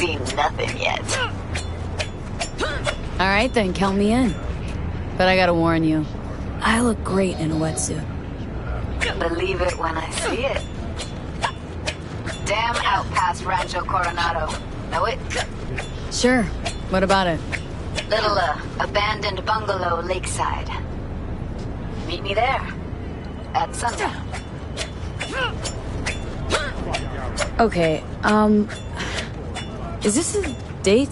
seen nothing yet. All right, then, count me in. But I gotta warn you, I look great in a wetsuit. Believe it when I see it. Damn out past Rancho Coronado. Know it? Sure. What about it? Little, abandoned bungalow lakeside. Meet me there. At sundown. Okay, is this a date?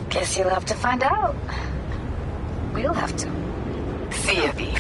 Guess you'll have to find out. We'll have to. See ya, B.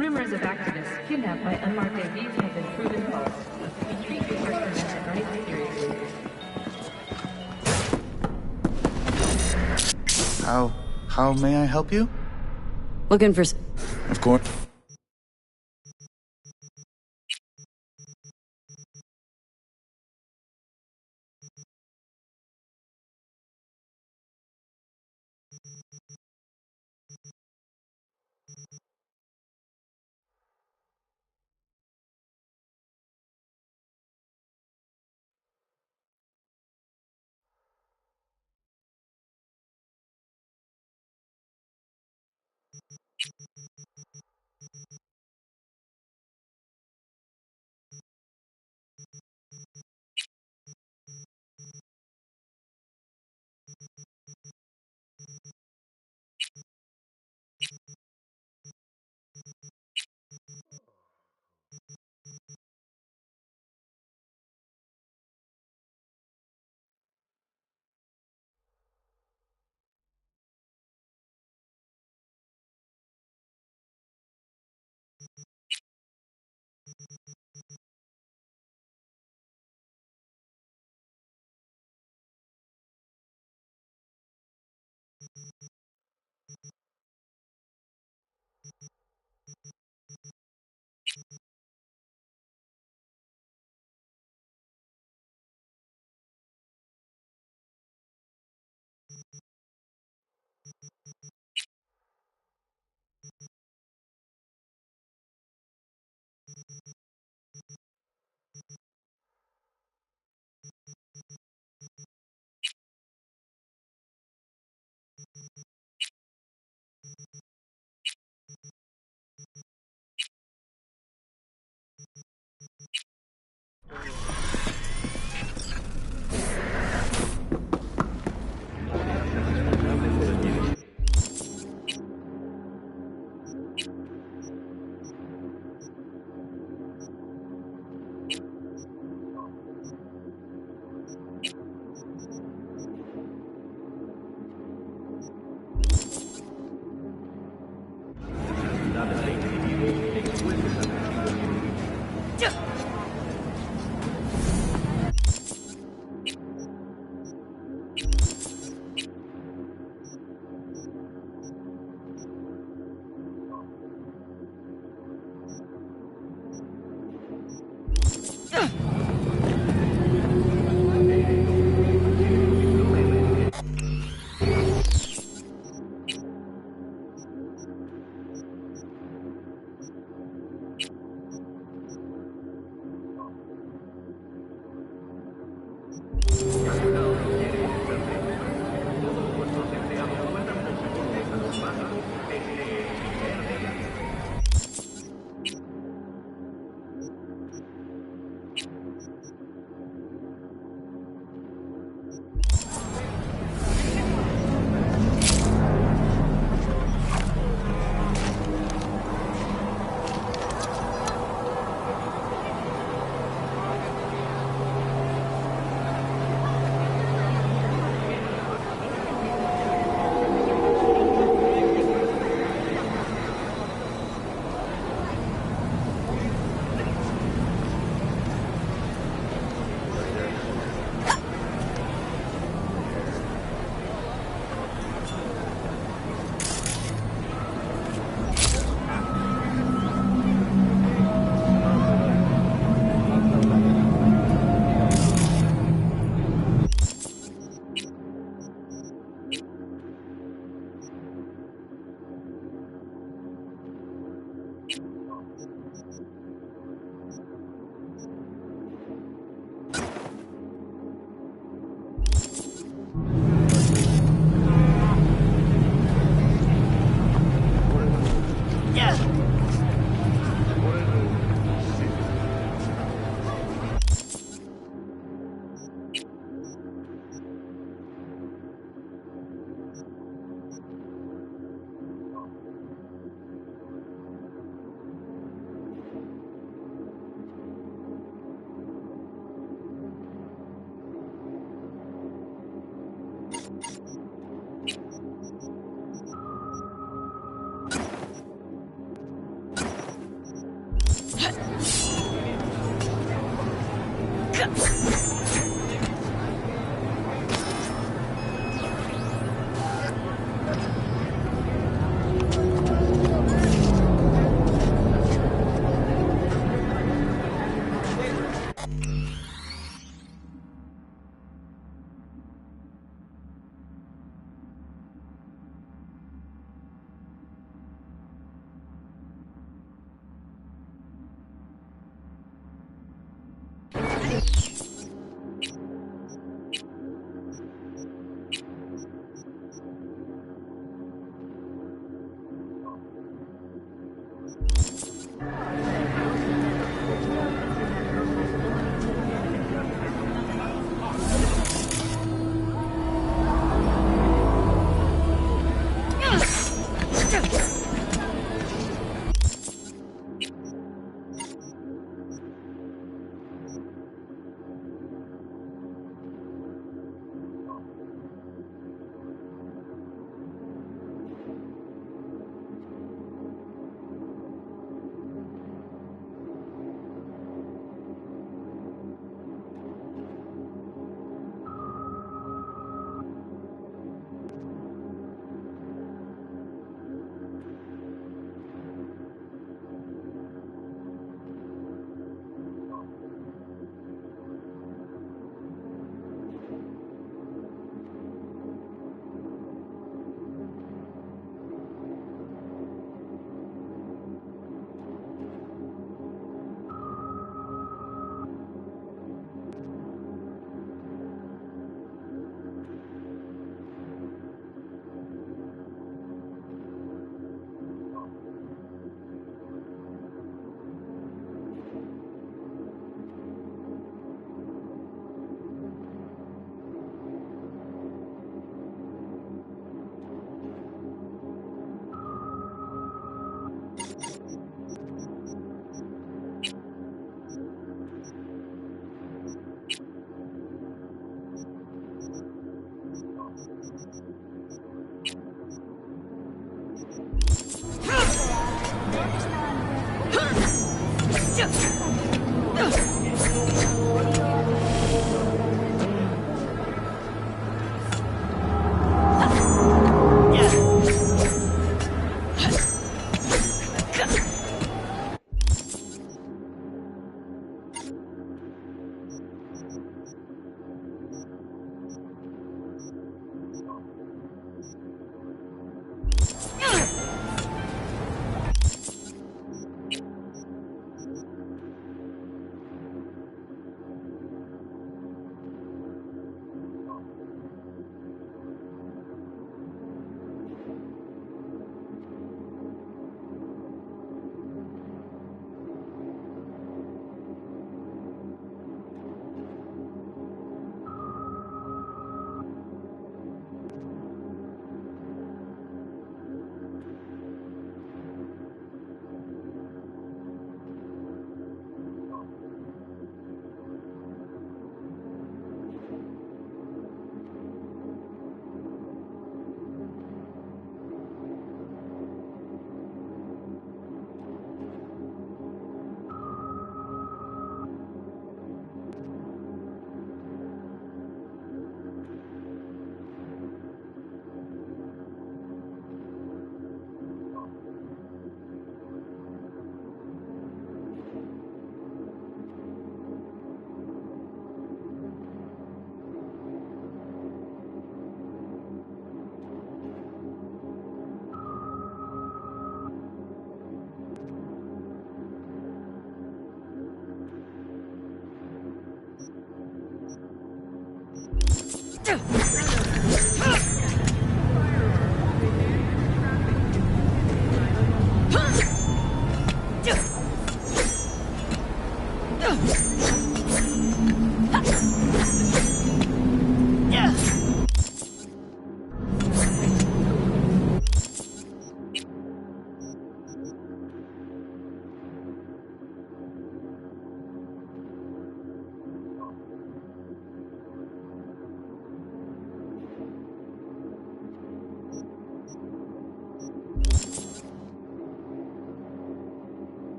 Rumors of activists kidnapped by unmarked AVs have been proven false. We treat your First Amendment rights seriously. How may I help you? Looking for... Of course.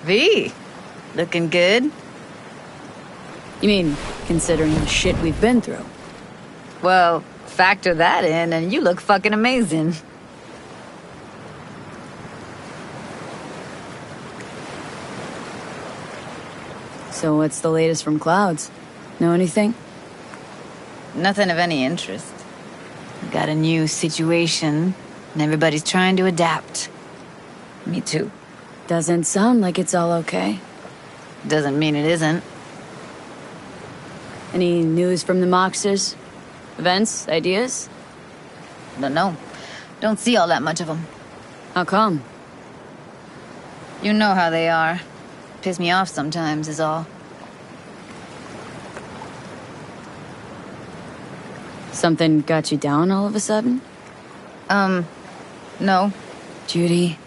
V, looking good. You mean, considering the shit we've been through? Well, factor that in and you look fucking amazing. So what's the latest from Clouds? Know anything? Nothing of any interest. Got a new situation, and everybody's trying to adapt. Me too. Doesn't sound like it's all okay. Doesn't mean it isn't. Any news from the Moxers? Events? Ideas? Don't know. Don't see all that much of them. How come? You know how they are. Piss me off sometimes is all. Something got you down all of a sudden? No. Judy?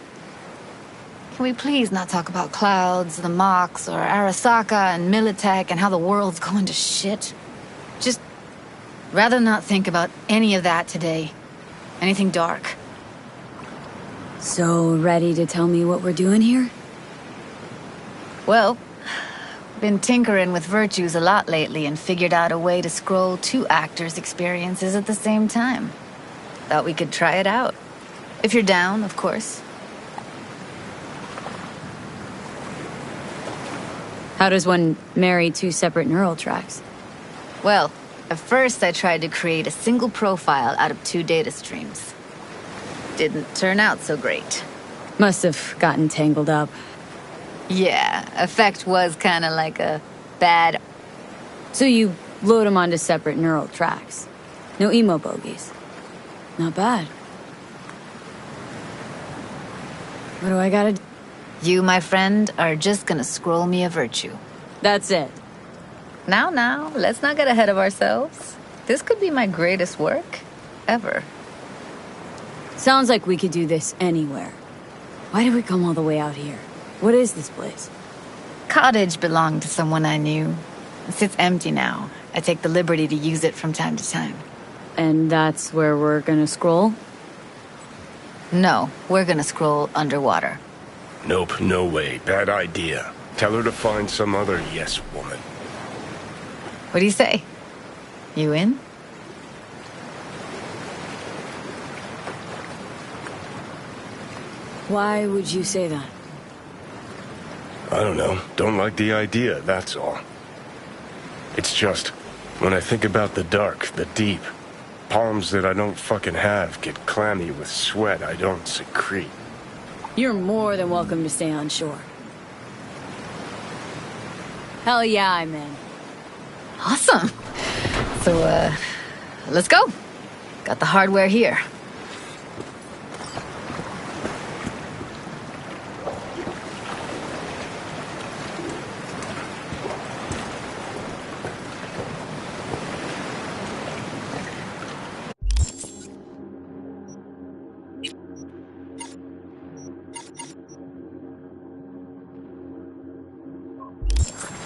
Can we please not talk about Clouds, the Mox, or Arasaka and Militech and how the world's going to shit? Just rather not think about any of that today. Anything dark. So, ready to tell me what we're doing here? Well, been tinkering with virtues a lot lately and figured out a way to scroll 2 actors' experiences at the same time. Thought we could try it out. If you're down, of course. How does one marry 2 separate neural tracks? Well, at first I tried to create a single profile out of 2 data streams. Didn't turn out so great. Must have gotten tangled up. Yeah, effect was kind of like a bad... So you load them onto separate neural tracks. No emo bogies. Not bad. What do I gotta do? You, my friend, are just gonna scroll me a virtue. That's it. Now, let's not get ahead of ourselves. This could be my greatest work ever. Sounds like we could do this anywhere. Why did we come all the way out here? What is this place? Cottage belonged to someone I knew. It sits empty now. I take the liberty to use it from time to time. And that's where we're gonna scroll? No, we're gonna scroll underwater. Nope, no way. Bad idea. Tell her to find some other yes woman. What do you say? You in? Why would you say that? I don't know. Don't like the idea, that's all. It's just, when I think about the dark, the deep, palms that I don't fucking have get clammy with sweat I don't secrete. You're more than welcome to stay on shore. Hell yeah, I'm in. Awesome. So, let's go. Got the hardware here.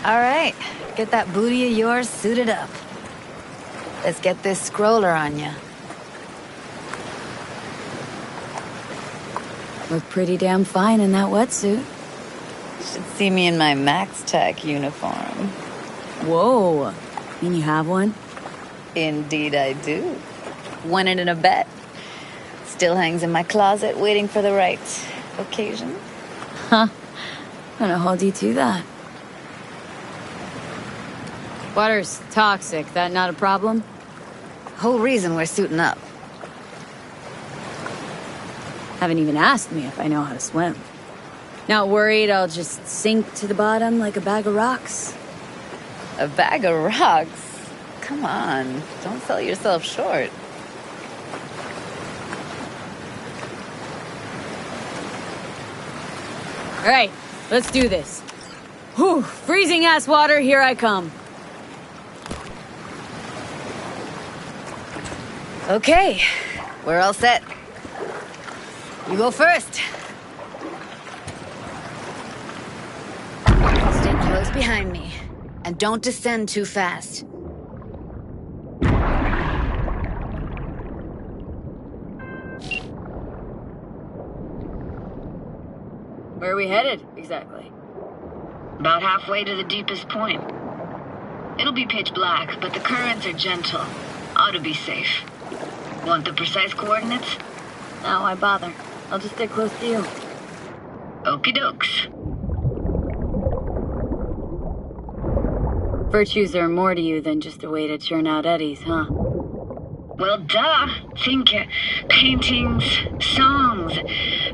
All right, get that booty of yours suited up. Let's get this scroller on ya. Look pretty damn fine in that wetsuit. Should see me in my Max Tech uniform. Whoa, mean you have one? Indeed I do. Won it in a bet. Still hangs in my closet waiting for the right occasion. Huh, I'm gonna hold you to that. Water's toxic, that not a problem? Whole reason we're suiting up. Haven't even asked me if I know how to swim. Not worried I'll just sink to the bottom like a bag of rocks? A bag of rocks? Come on, don't sell yourself short. All right, let's do this. Whew, freezing ass water, here I come. Okay, we're all set. You go first. Stay close behind me, and don't descend too fast. Where are we headed, exactly? About halfway to the deepest point. It'll be pitch black, but the currents are gentle. Ought to be safe. Want the precise coordinates? No, why bother? I'll just stay close to you. Okie dokes. Virtues are more to you than just a way to churn out eddies, huh? Well, duh. Think paintings, songs.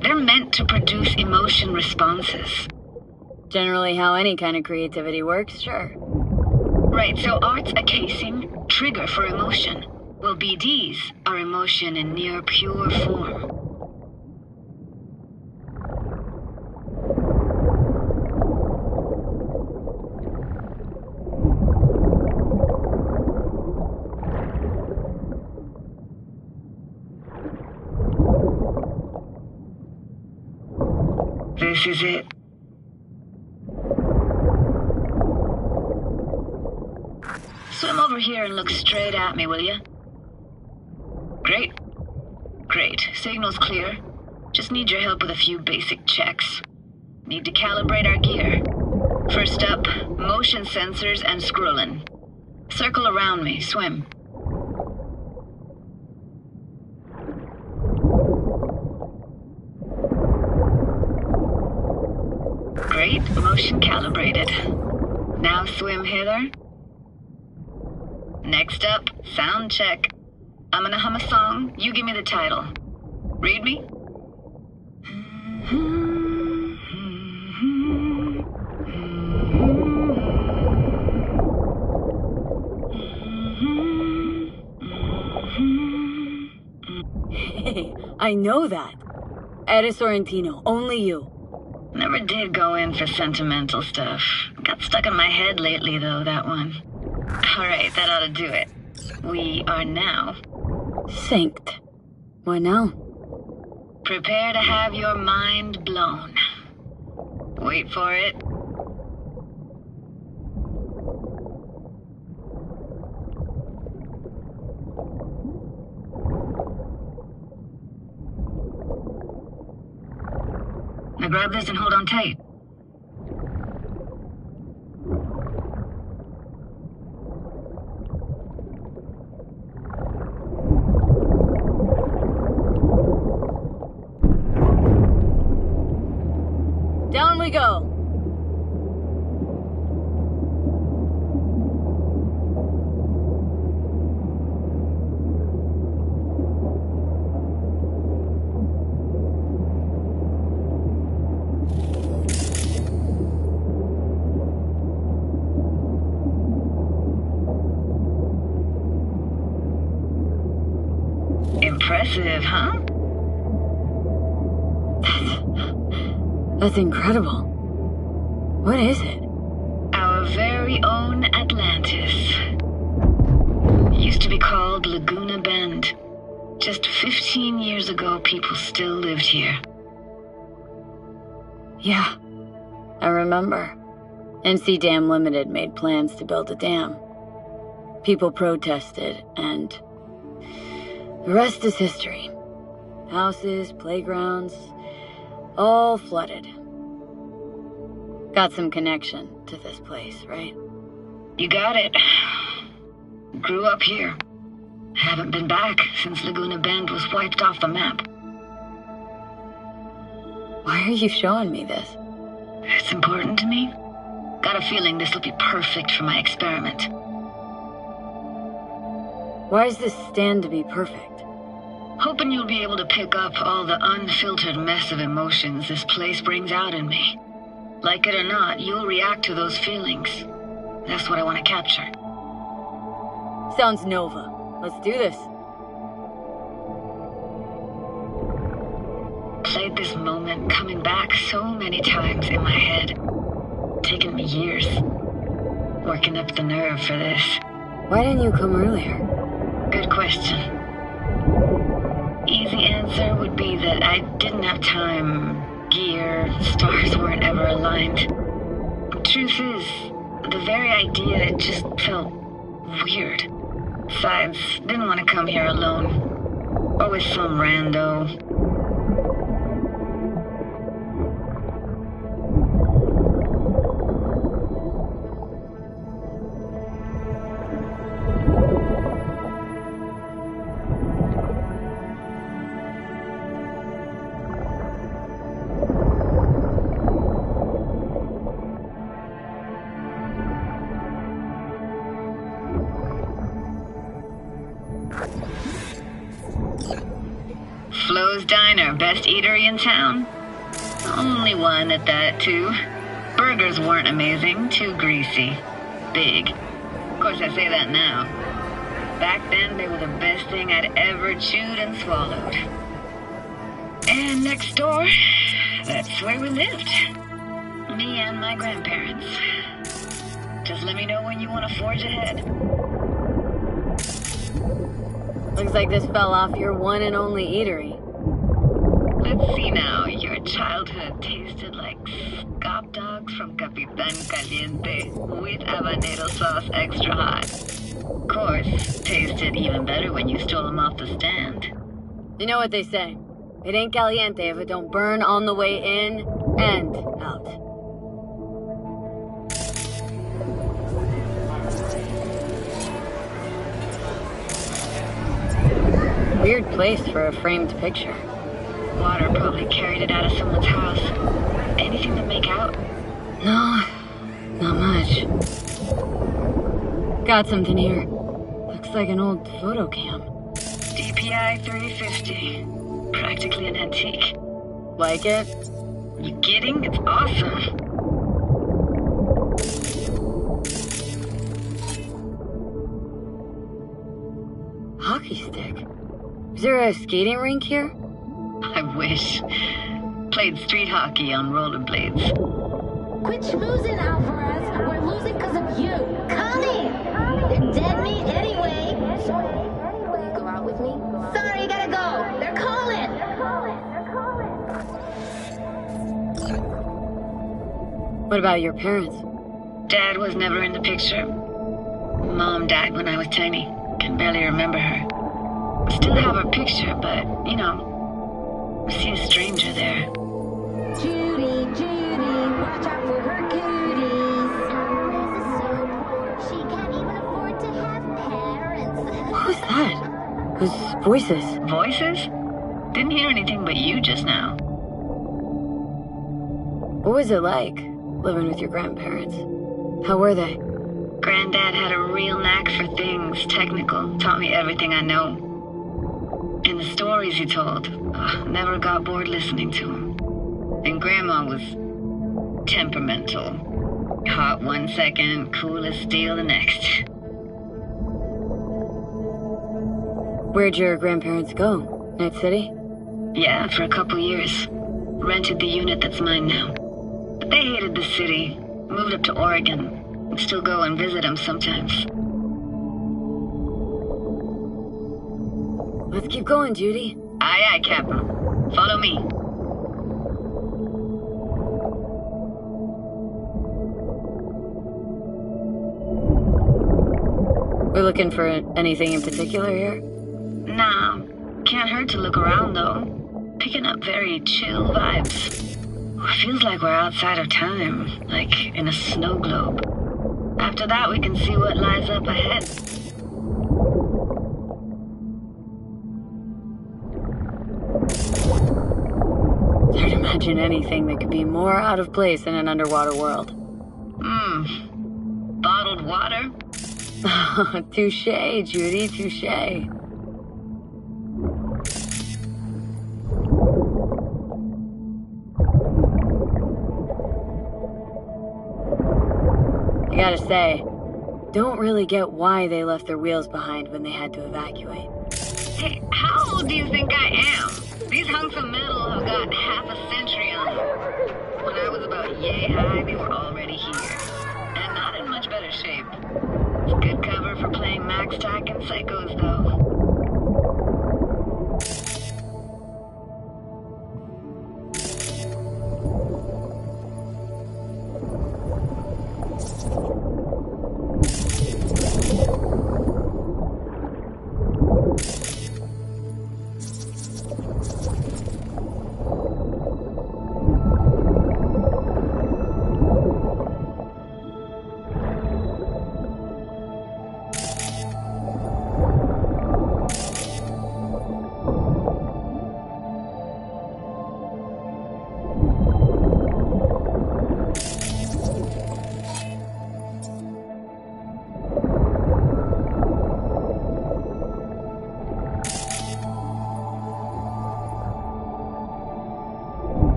They're meant to produce emotion responses. Generally how any kind of creativity works, sure. Right, so art's a casing, trigger for emotion. Well, BDs are emotion in near pure form. This is it. Swim over here and look straight at me, will you? Great. Great. Signal's clear. Just need your help with a few basic checks. Need to calibrate our gear. First up, motion sensors and scrolling. Circle around me. Swim. Great. Motion calibrated. Now swim hither. Next up, sound check. I'm gonna hum a song. You give me the title. Read me? Hey, I know that. Eda Sorrentino, only you. Never did go in for sentimental stuff. Got stuck in my head lately, though, that one. Alright, that ought to do it. We are now Synced. What now? prepare to have your mind blown. Wait for it. Now grab this and hold on tight. Down we go. Impressive, huh? That's incredible. What is it? Our very own Atlantis. Used to be called Laguna Bend. Just 15 years ago, people still lived here. Yeah, I remember. NC Dam Limited made plans to build a dam. People protested, and the rest is history. Houses, playgrounds, all flooded. Got some connection to this place, right? You got it. Grew up here. Haven't been back since Laguna Bend was wiped off the map. Why are you showing me this? It's important to me. Got a feeling this will be perfect for my experiment. Why does this stand to be perfect? Hoping you'll be able to pick up all the unfiltered mess of emotions this place brings out in me. Like it or not, you'll react to those feelings. That's what I want to capture. Sounds Nova. Let's do this. Played this moment coming back so many times in my head. Taken me years. Working up the nerve for this. Why didn't you come earlier? Good question. Easy answer would be that I didn't have time. Gear, stars weren't ever aligned. Truth is, the very idea, it just felt weird. Besides, didn't want to come here alone. Or with some rando. Flo's Diner, best eatery in town? Only one at that, too. Burgers weren't amazing, too greasy. Big. Of course, I say that now. Back then, they were the best thing I'd ever chewed and swallowed. And next door, that's where we lived. Me and my grandparents. Just let me know when you want to forge ahead. Looks like this fell off your one and only eatery. Let's see now. Your childhood tasted like scop dogs from Capitan Caliente with habanero sauce extra hot. Of course, tasted even better when you stole them off the stand. You know what they say. It ain't caliente if it don't burn on the way in and out. Weird place for a framed picture. Water probably carried it out of someone's house. Anything to make out? No, not much. Got something here. Looks like an old photo cam. DPI 350. Practically an antique. Like it? You kidding? It's awesome. Hockey stick? Is there a skating rink here? I wish. Played street hockey on rollerblades. Quit schmoozing, Alvarez. We're losing because of you. Come in. They're dead meat anyway. Will you go out with me? Sorry, gotta go. They're calling. What about your parents? Dad was never in the picture. Mom died when I was tiny. Can barely remember her. Still have her picture, but, you know, see a stranger there. Judy, watch out for her cooties. She can't even afford to have parents. What was that? Those voices. Voices? Didn't hear anything but you just now. What was it like, living with your grandparents? How were they? Granddad had a real knack for things technical. Taught me everything I know. And the stories he told, never got bored listening to him. And Grandma was temperamental. Hot one second, cool as steel the next. Where'd your grandparents go? Night City? Yeah, for a couple years. Rented the unit that's mine now. But they hated the city. Moved up to Oregon. And still go and visit them sometimes. Let's keep going, Judy. Aye, aye, Captain. Follow me. We're looking for anything in particular here? Nah, can't hurt to look around though. Picking up very chill vibes. Feels like we're outside of time, like in a snow globe. After that, we can see what lies up ahead. It's hard to imagine anything that could be more out of place in an underwater world. Bottled water? Touche, Judy, touche. I gotta say, don't really get why they left their wheels behind when they had to evacuate. Hey, how old do you think I am? These hunks of metal have got half a century on them. When I was about yay high, they were already here. And not in much better shape. It's good cover for playing Max Tack and Psychos, though.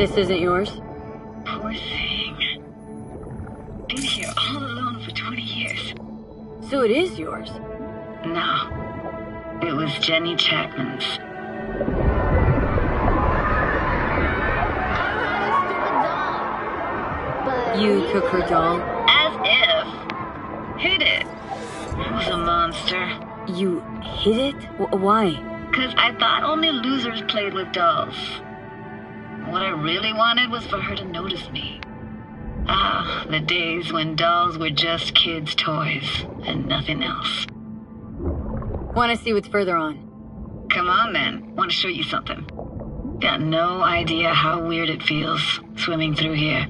This isn't yours? Poor thing. Been here all alone for 20 years. So it is yours? No. It was Jenny Chapman's. You took her doll? As if. Hid it. I was a monster. You hid it? Why? Because I thought only losers played with dolls. What I really wanted was for her to notice me. Ah, the days when dolls were just kids' toys and nothing else. Want to see what's further on? Come on then, want to show you something. Got no idea how weird it feels swimming through here.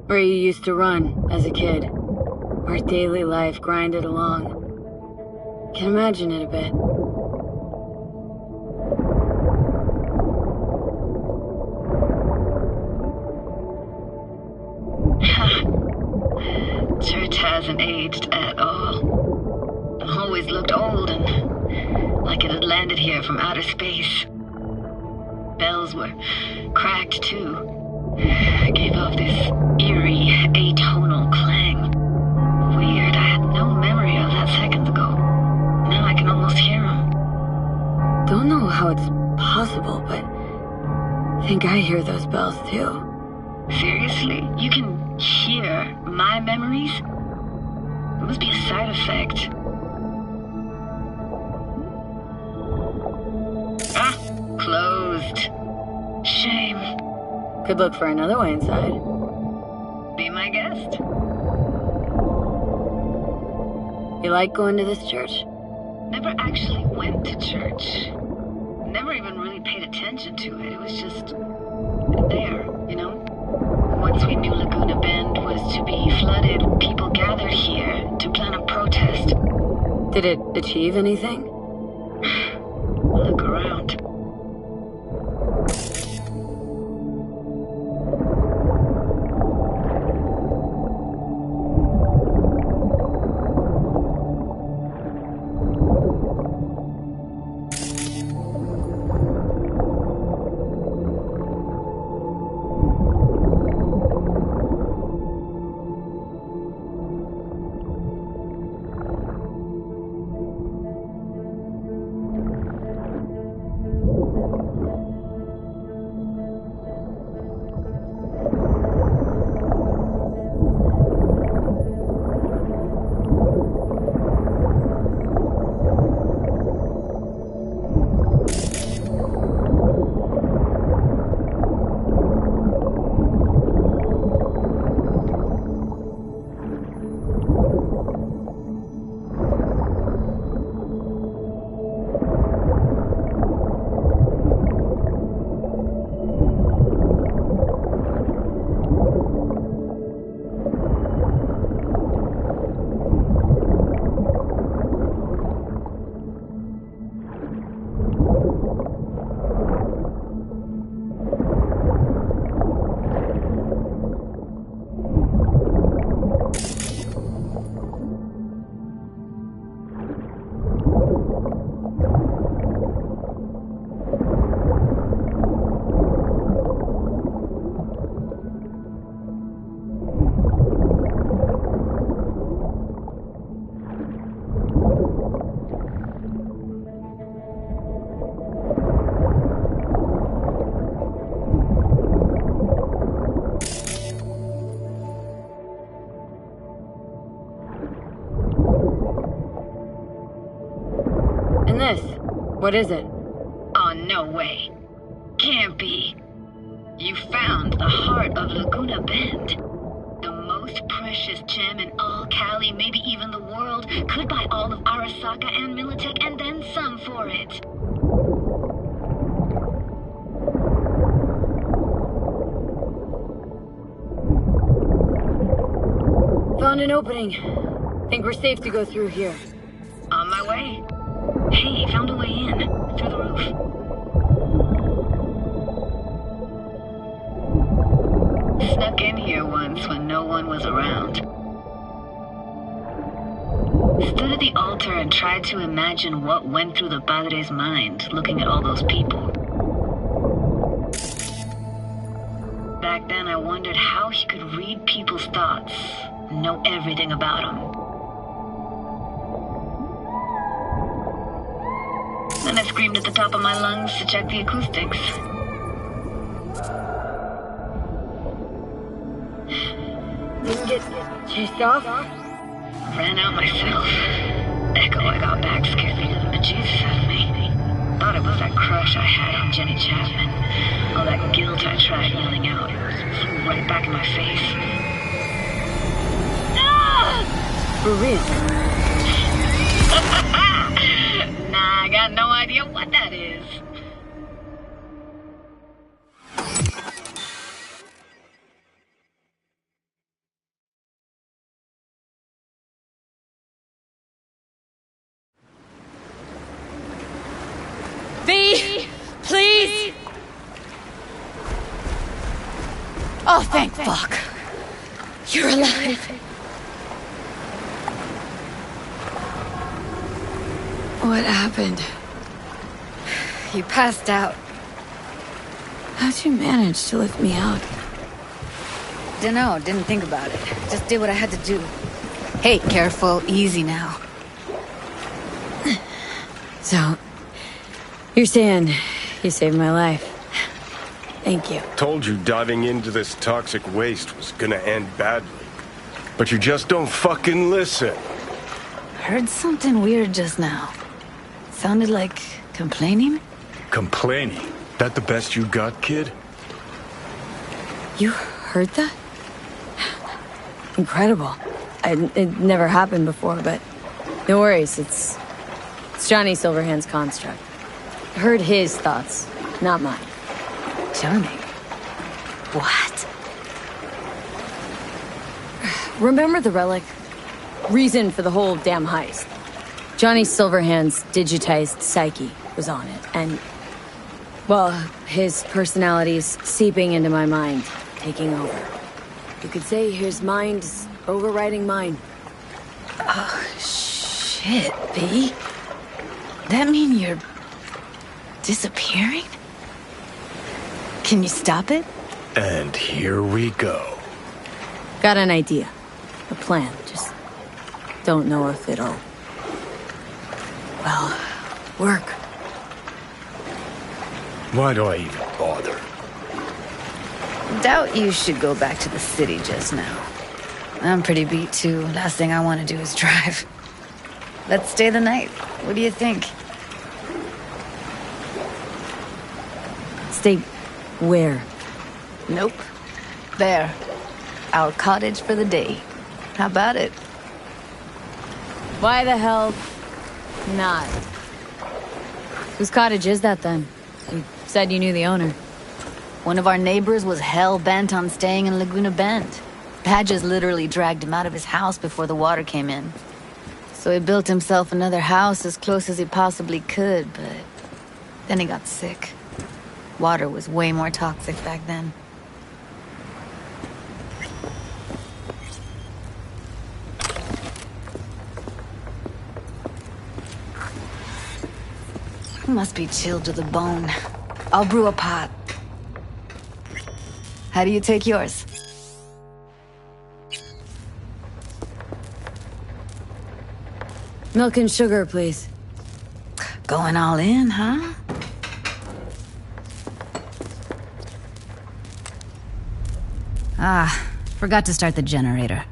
Where you used to run as a kid. Where daily life grinded along. Can imagine it a bit. Church hasn't aged at all. Always looked old and like it had landed here from outer space. Bells were cracked too. Gave off this eerie, atonal clang. Weird, I had no memory of that seconds ago. Now I can almost hear them. Don't know how it's possible, but I think I hear those bells too. Seriously? You can hear my memories? It must be a side effect. Ah, closed. Shame. Could look for another way inside. Be my guest. You like going to this church? Never actually went to church. Never even really paid attention to it. It was just there, you know? Once we knew Laguna Bend was to be flooded, people gathered here to plan a protest. Did it achieve anything? Look around. This? What is it? Oh, no way. Can't be. You found the heart of Laguna Bend. The most precious gem in all Cali, maybe even the world. Could buy all of Arasaka and Militech and then some for it. Found an opening. Think we're safe to go through here. On my way. Hey, found a way in. Through the roof. Snuck in here once when no one was around. Stood at the altar and tried to imagine what went through the Padre's mind looking at all those people. back then, I wondered how he could read people's thoughts, know everything about them. Then I screamed at the top of my lungs to check the acoustics. Didn't get chased off? Ran out myself. Echo I got back scared the living bejesus out of me. Thought it was that crush I had on Jenny Chapman. All that guilt I tried yelling out. It flew right back in my face. For real? Nah, I got no idea what that is. V, please. Oh, thank fuck. You're alive. What happened? You passed out. How'd you manage to lift me out? Dunno, didn't think about it. Just did what I had to do. Hey, careful, easy now. So, you're saying you saved my life. Thank you. Told you diving into this toxic waste was gonna end badly. But you just don't fucking listen. Heard something weird just now. Sounded like complaining? Complaining? That the best you got, kid? You heard that? Incredible. It never happened before, but no worries. It's Johnny Silverhand's construct. Heard his thoughts, not mine. Johnny? What? Remember the relic? Reason for the whole damn heist. Johnny Silverhand's digitized psyche was on it, and, well, his personality's seeping into my mind, taking over. You could say his mind's overriding mine. Oh, shit, B. That mean you're disappearing? Can you stop it? And here we go. Got an idea. A plan. Just don't know if it'll, well, work. Why do I even bother? Doubt you should go back to the city just now. I'm pretty beat too. Last thing I want to do is drive. Let's stay the night. What do you think? Stay where? Nope. There. Our cottage for the day. How about it? Why the hell not? Whose cottage is that then? You said you knew the owner. One of our neighbors was hell-bent on staying in Laguna Bend. Badges literally dragged him out of his house before the water came in. So he built himself another house as close as he possibly could, but then he got sick. Water was way more toxic back then. Must be chilled to the bone. I'll brew a pot. How do you take yours? Milk and sugar, please. Going all in, huh? Ah, forgot to start the generator.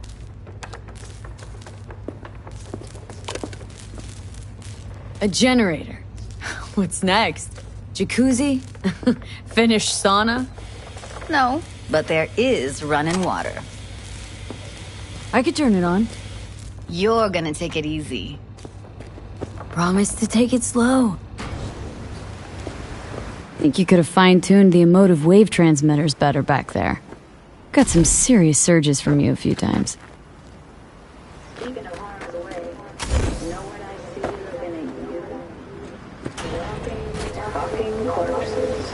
A generator. What's next? Jacuzzi? Finnish sauna? No, but there is running water. I could turn it on. You're gonna take it easy. Promise to take it slow. Think you could have fine-tuned the emotive wave transmitters better back there. Got some serious surges from you a few times. Speaking of harm's way, know what I see looking at you? Walking, talking corpses.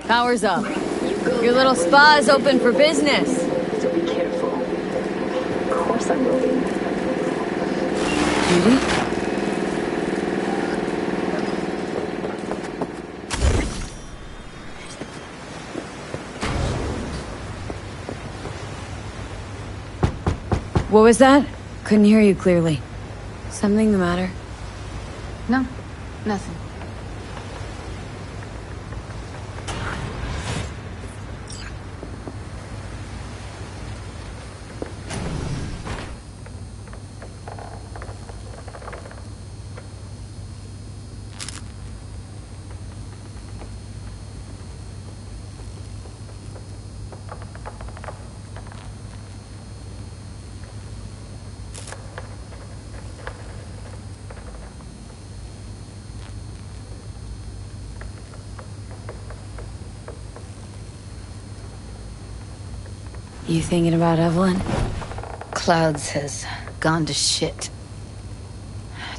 Power's up. Your little spa is open for business. So be careful. Of course I will be. Judy? What was that? Couldn't hear you clearly. Something the matter? No, nothing. You thinking about Evelyn? Clouds has gone to shit.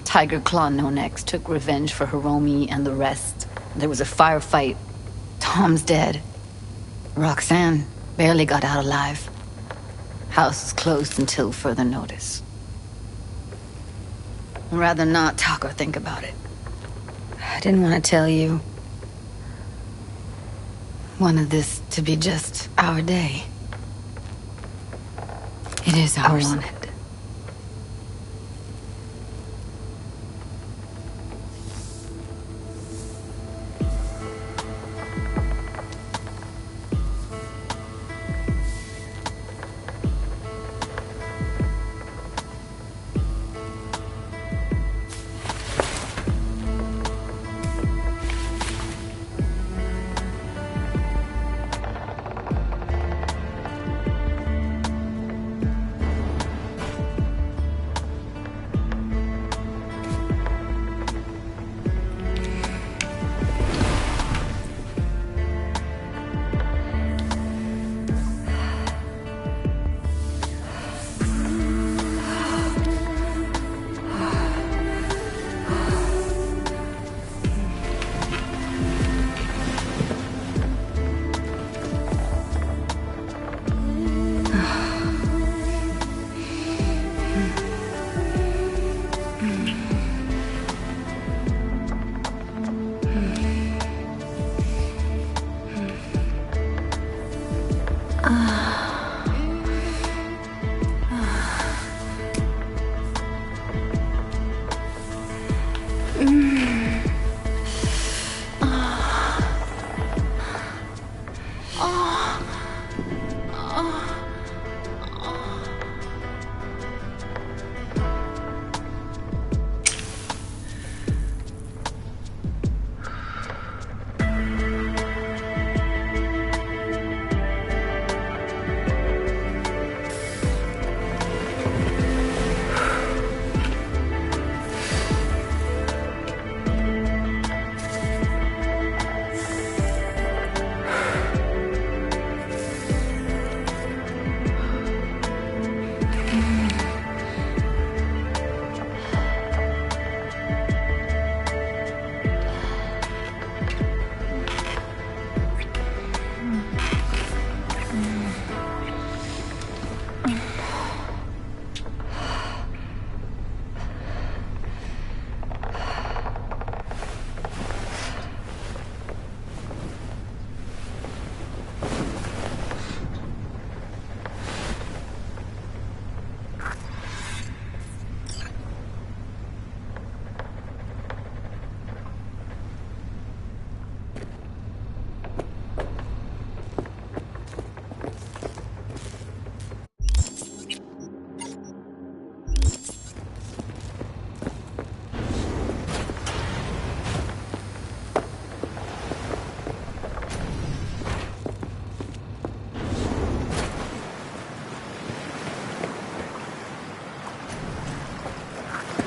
Tiger Claw No Next took revenge for Hiromi and the rest. There was a firefight. Tom's dead. Roxanne barely got out alive. House is closed until further notice. I'd rather not talk or think about it. I didn't want to tell you. Wanted this to be just our day. It is ours. I wanted.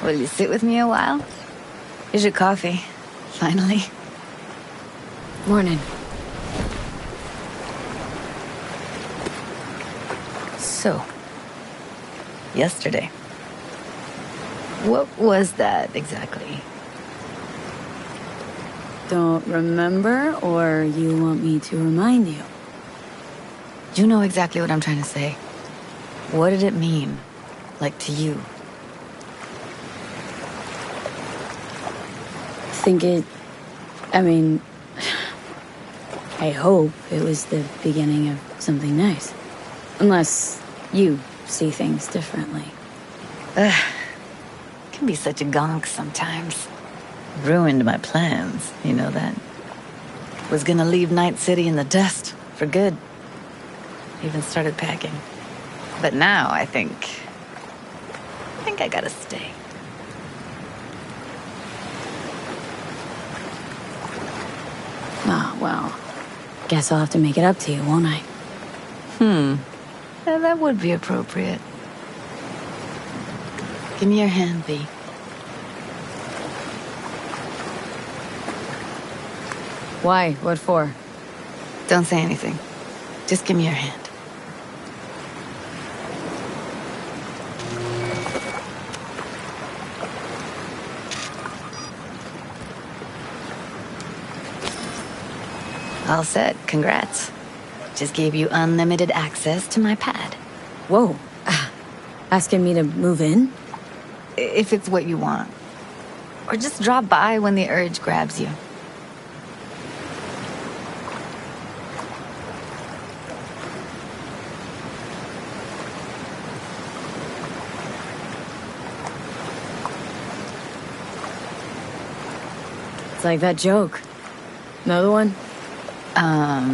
Will you sit with me a while? Here's your coffee. Finally. Morning. So, yesterday. What was that exactly? Don't remember, or you want me to remind you? You know exactly what I'm trying to say. What did it mean? Like to you? think I mean, I hope it was the beginning of something nice. Unless you see things differently. Can be such a gonk sometimes. Ruined my plans, you know that. Was gonna leave Night City in the dust for good. Even started packing. But now I think I gotta stay. Oh, well. Guess I'll have to make it up to you, won't I? Yeah, that would be appropriate. Give me your hand, V. Why? What for? Don't say anything. Just give me your hand. All set. Congrats. Just gave you unlimited access to my pad. Whoa. Asking me to move in? If it's what you want. Or just drop by when the urge grabs you. It's like that joke. Another one?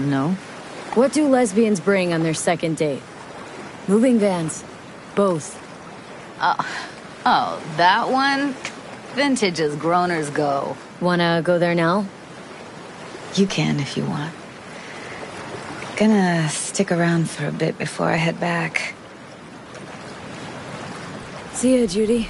No. What do lesbians bring on their second date? Moving vans. Both. Oh, that one? Vintage as growners go. Wanna go there now? You can if you want. Gonna stick around for a bit before I head back. See ya, Judy.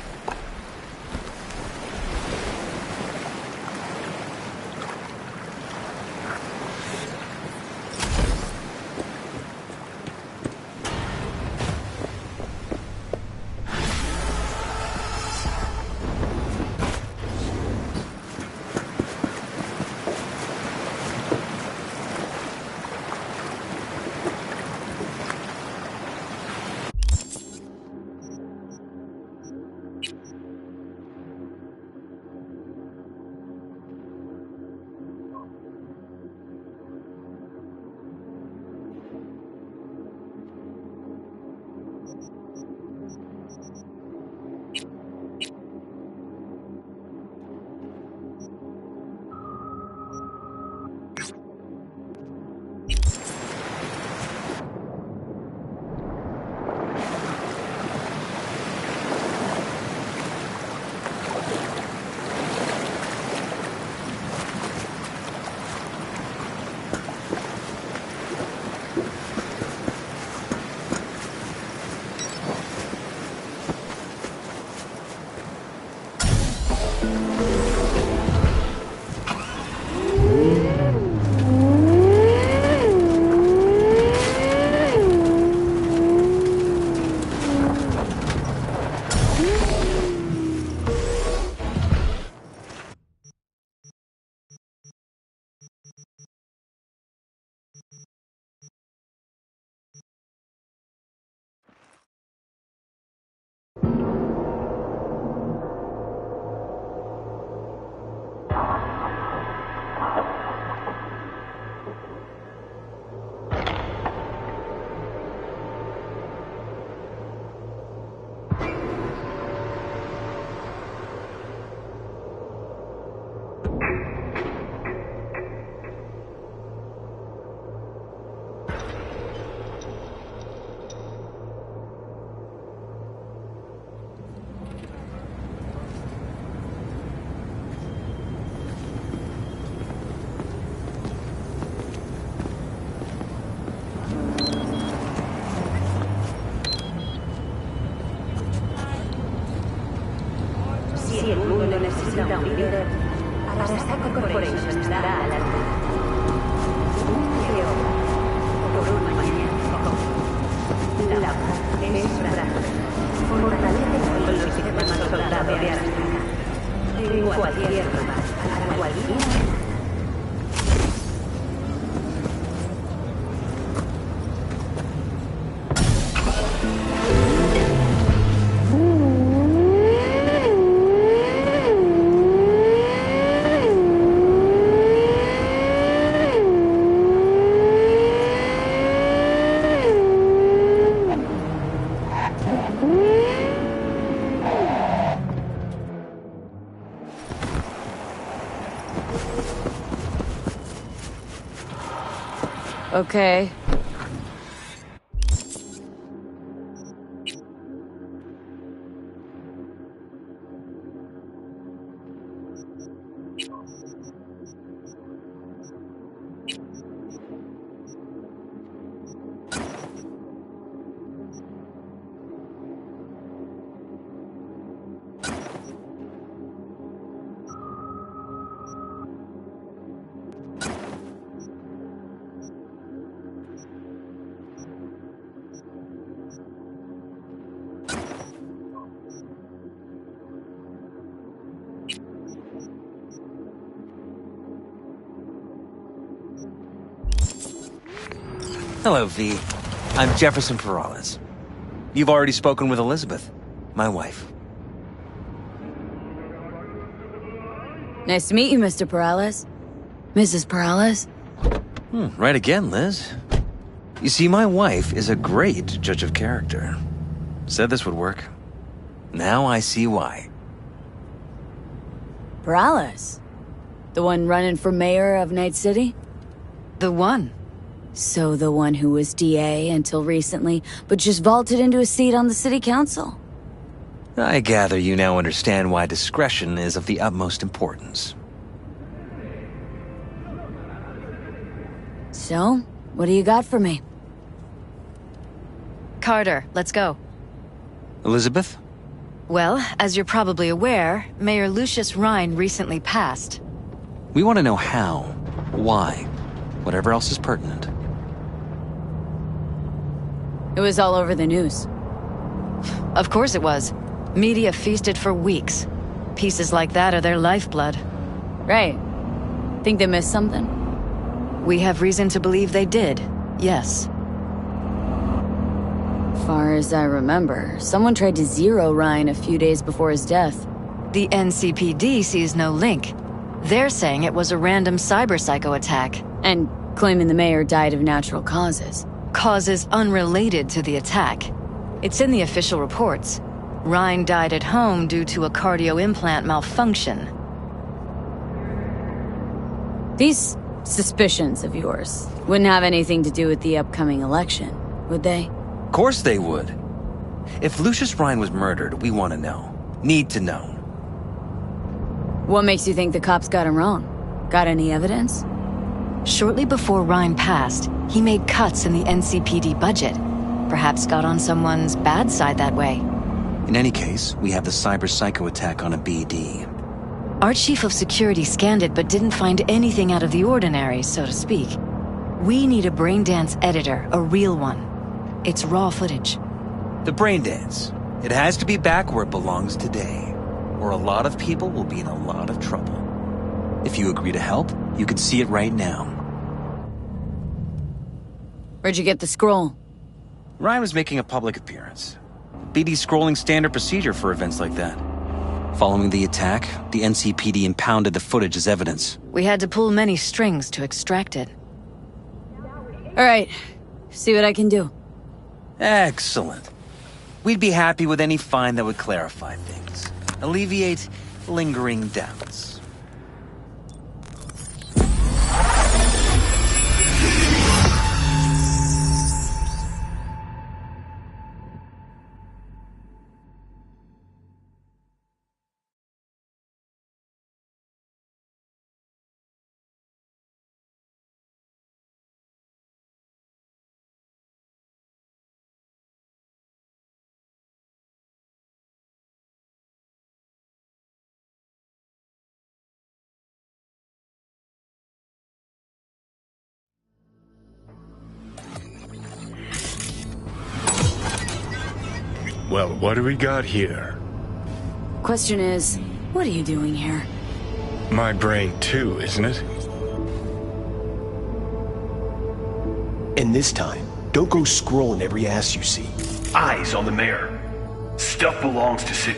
necesita un líder. Arasaka Corporation estará a la altura. Por un mañana. La paz es frágil. Fortalece con los sistemas soldados de Arasaka. En cualquier lugar, a cualquier... Okay. Hello, V. I'm Jefferson Perales. You've already spoken with Elizabeth, my wife. Nice to meet you, Mr. Perales. Mrs. Perales? Right again, Liz. You see, my wife is a great judge of character. Said this would work. Now I see why. Perales? The one running for mayor of Night City? The one. So the one who was DA until recently, but just vaulted into a seat on the city council. I gather you now understand why discretion is of the utmost importance. So, what do you got for me? Carter, let's go. Elizabeth? Well, as you're probably aware, Mayor Lucius Rhyne recently passed. We want to know how, why, whatever else is pertinent. It was all over the news. Of course it was. Media feasted for weeks. Pieces like that are their lifeblood. Right. Think they missed something? We have reason to believe they did, yes. Far as I remember, someone tried to zero Rhyne a few days before his death. The NCPD sees no link. They're saying it was a random cyber-psycho attack. And claiming the mayor died of natural causes. Causes unrelated to the attack. It's in the official reports. Rhyne died at home due to a cardio implant malfunction. These suspicions of yours wouldn't have anything to do with the upcoming election, would they? Of course they would. If Lucius Rhyne was murdered, we want to know. Need to know. What makes you think the cops got him wrong? Got any evidence? Shortly before Rhyne passed, he made cuts in the NCPD budget. Perhaps got on someone's bad side that way. In any case, we have the cyber-psycho attack on a BD. Our chief of security scanned it but didn't find anything out of the ordinary, so to speak. We need a Braindance editor, a real one. It's raw footage. The Braindance. It has to be back where it belongs today, or a lot of people will be in a lot of trouble. If you agree to help, you can see it right now. Where'd you get the scroll? Rhyne was making a public appearance. BD's scrolling standard procedure for events like that. Following the attack, the NCPD impounded the footage as evidence. We had to pull many strings to extract it. All right, see what I can do. Excellent. We'd be happy with any find that would clarify things. Alleviate lingering doubts. Well, what do we got here? Question is, what are you doing here? My brain too, isn't it? And this time, don't go scrolling every ass you see. Eyes on the mayor. Stuff belongs to Sid.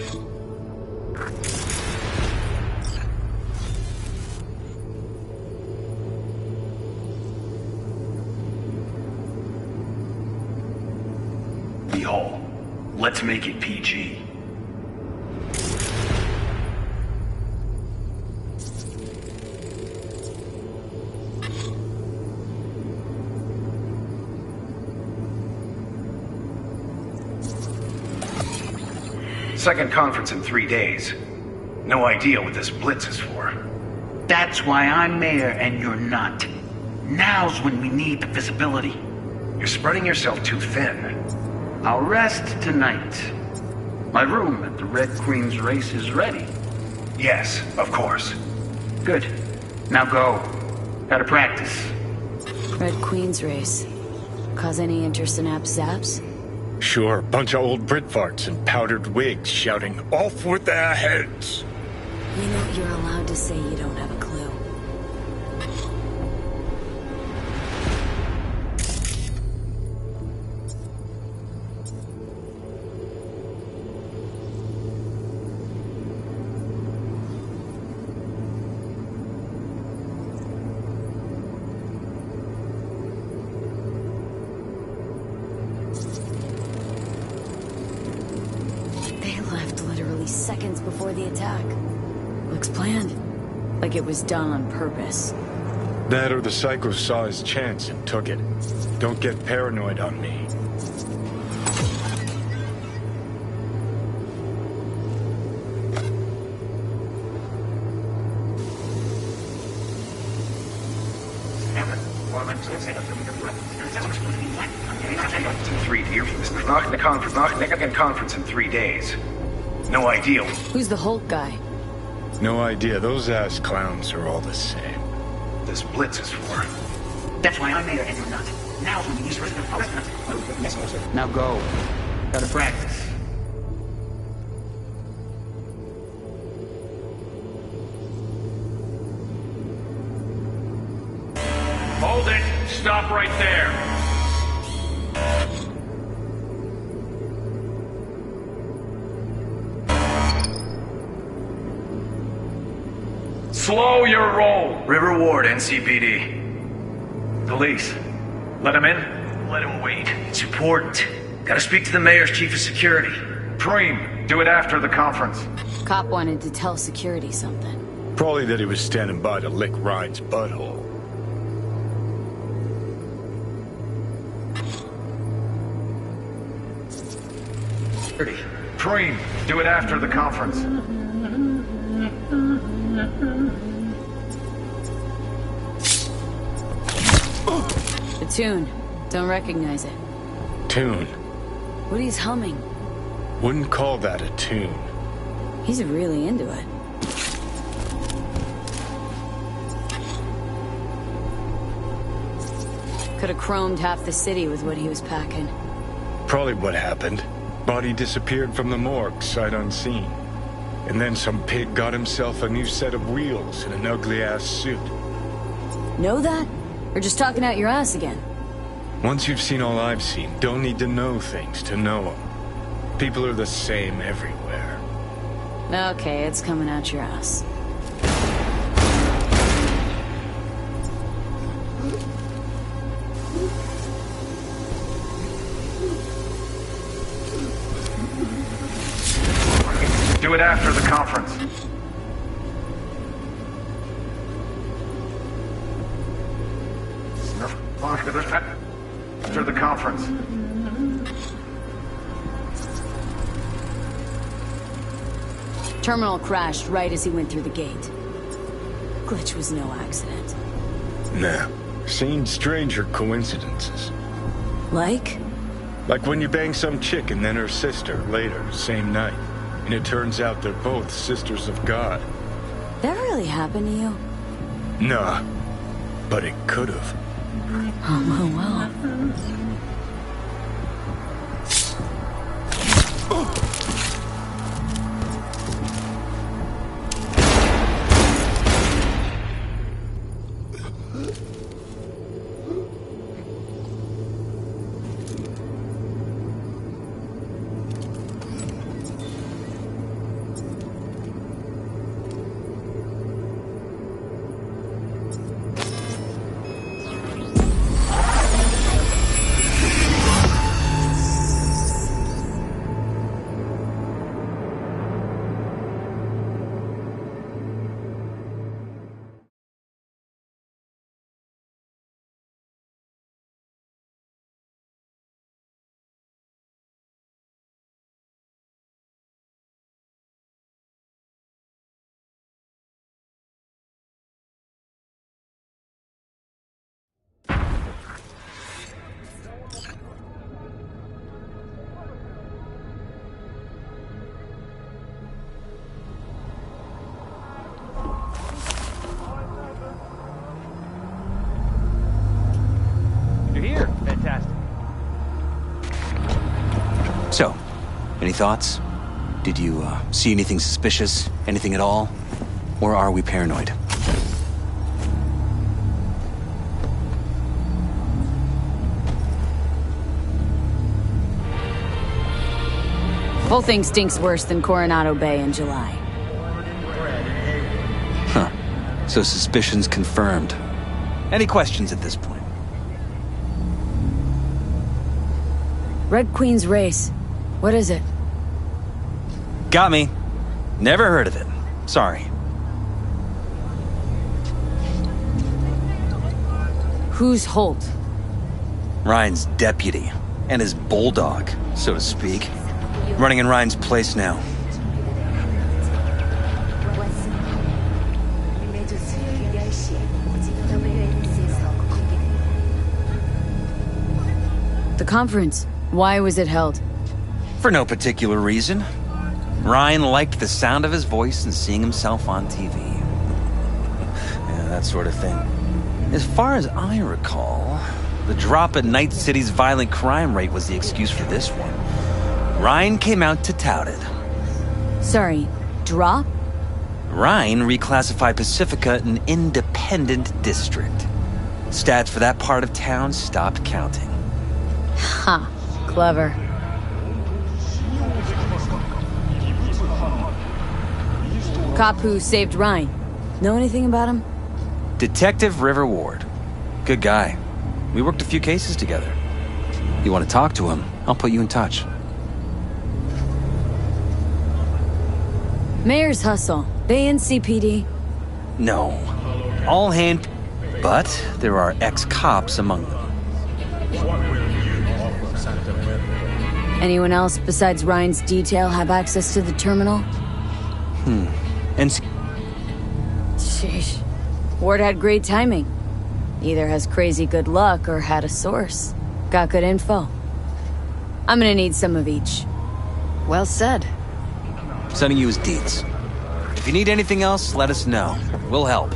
The hall. Let's make it PG. Second conference in 3 days. No idea what this blitz is for. That's why I'm mayor and you're not. Now's when we need the visibility. You're spreading yourself too thin. I'll rest tonight. My room at the Red Queen's race is ready. Yes, of course. Good. Now go. Gotta practice. Red Queen's race. Cause any interest in App Zaps? Sure, bunch of old Brit farts in powdered wigs shouting, "Off with their heads!" You know, you're allowed to say you don't have a clue. They left literally seconds before the attack. Looks planned. Like it was done on purpose. That or the Psycho saw his chance and took it. Don't get paranoid on me. Conference in 3 days. No idea. Who's the Hulk guy? No idea. Those ass clowns are all the same. This blitz is for. That's why I'm mayor and you're not. Now's when we use the Now go. Gotta practice. Hold it! Stop right there! Slow your roll! River Ward, NCPD. Police. Let him in? Let him wait. It's important. Gotta speak to the mayor's chief of security. Preem, do it after the conference. Cop wanted to tell security something. Probably that he was standing by to lick Ryan's butthole. Preem, do it after the conference. The tune. Don't recognize it. Tune. What he's humming. Wouldn't call that a tune. He's really into it. Could have chromed half the city with what he was packing. Probably what happened. Body disappeared from the morgue, sight unseen. And then some pig got himself a new set of wheels and an ugly-ass suit. Know that? Or just talking out your ass again? Once you've seen all I've seen, don't need to know things to know them. People are the same everywhere. Okay, it's coming out your ass. Do it after the conference. After the conference. Terminal crashed right as he went through the gate. Glitch was no accident. Nah. Seen stranger coincidences. Like? Like when you bang some chick and then her sister later, same night. And it turns out they're both sisters of God. That really happened to you? Nah. But it could've. Oh, well. Any thoughts? Did you see anything suspicious? Anything at all? Or are we paranoid? Whole thing stinks worse than Coronado Bay in July. Huh. So suspicions confirmed. Any questions at this point? Red Queen's race. What is it? Got me. Never heard of it. Sorry. Who's Holt? Ryan's deputy. And his bulldog, so to speak. Running in Ryan's place now. The conference. Why was it held? For no particular reason. Ryan liked the sound of his voice and seeing himself on TV. Yeah, that sort of thing. As far as I recall, the drop in Night City's violent crime rate was the excuse for this one. Ryan came out to tout it. Sorry, drop? Ryan reclassified Pacifica an independent district. Stats for that part of town stopped counting. Ha, clever. Cop who saved Ryan. Know anything about him? Detective River Ward. Good guy. We worked a few cases together. You want to talk to him, I'll put you in touch. Mayor's hustle. They in CPD? No. All hand... But there are ex-cops among them. Anyone else besides Ryan's detail have access to the terminal? And... Sheesh. Ward had great timing. Either has crazy good luck or had a source. Got good info. I'm gonna need some of each. Well said. Sending you his deeds. If you need anything else, let us know. We'll help.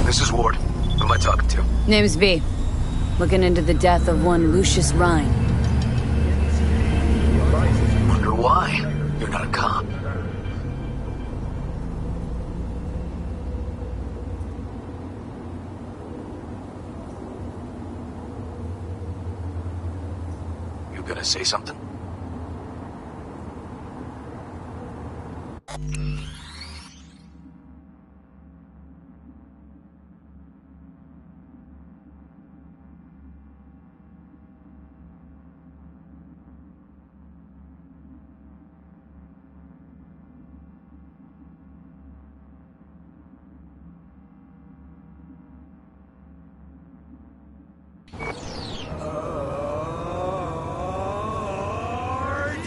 This is Ward. Who am I talking to? Name's V. Looking into the death of one Lucius Ryan. Wonder why? You're not a cop. You gonna say something?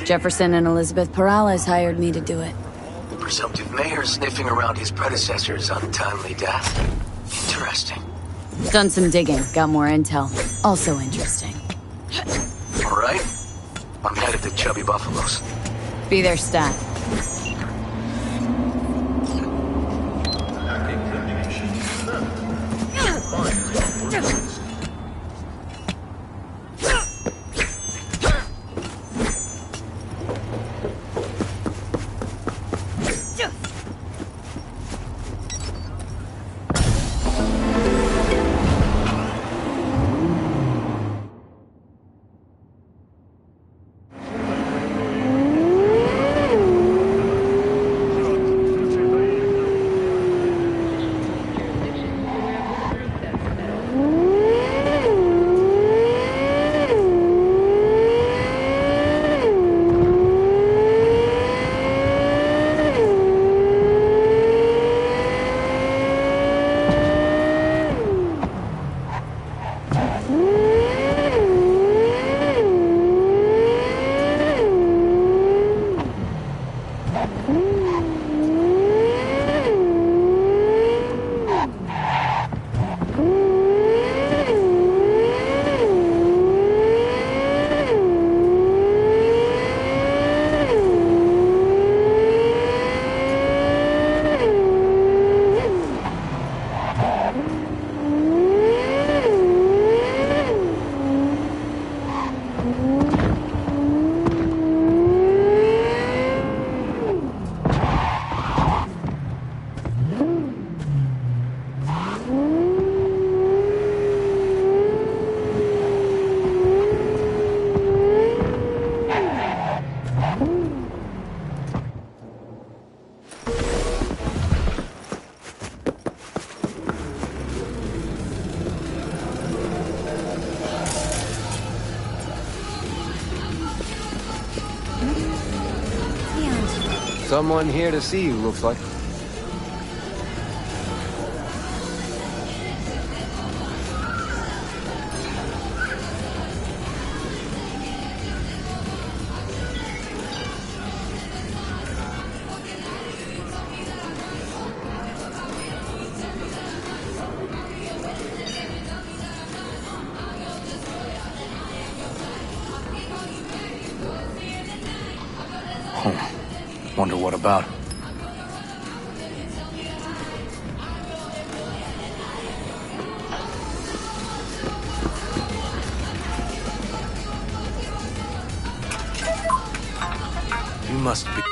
Jefferson and Elizabeth Perales hired me to do it. The presumptive mayor sniffing around his predecessor's untimely death. Interesting. Done some digging, got more intel. Also interesting. All right. I'm headed to Chubby Buffaloes. Be their stat. Someone here to see you, looks like. Wonder what about? You must be...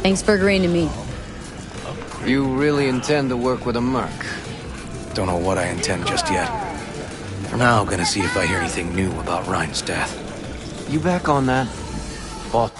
Thanks for agreeing to meet. You really intend to work with a merc? Don't know what I intend just yet. For now, I'm gonna see if I hear anything new about Ryan's death. You back on that? Boss.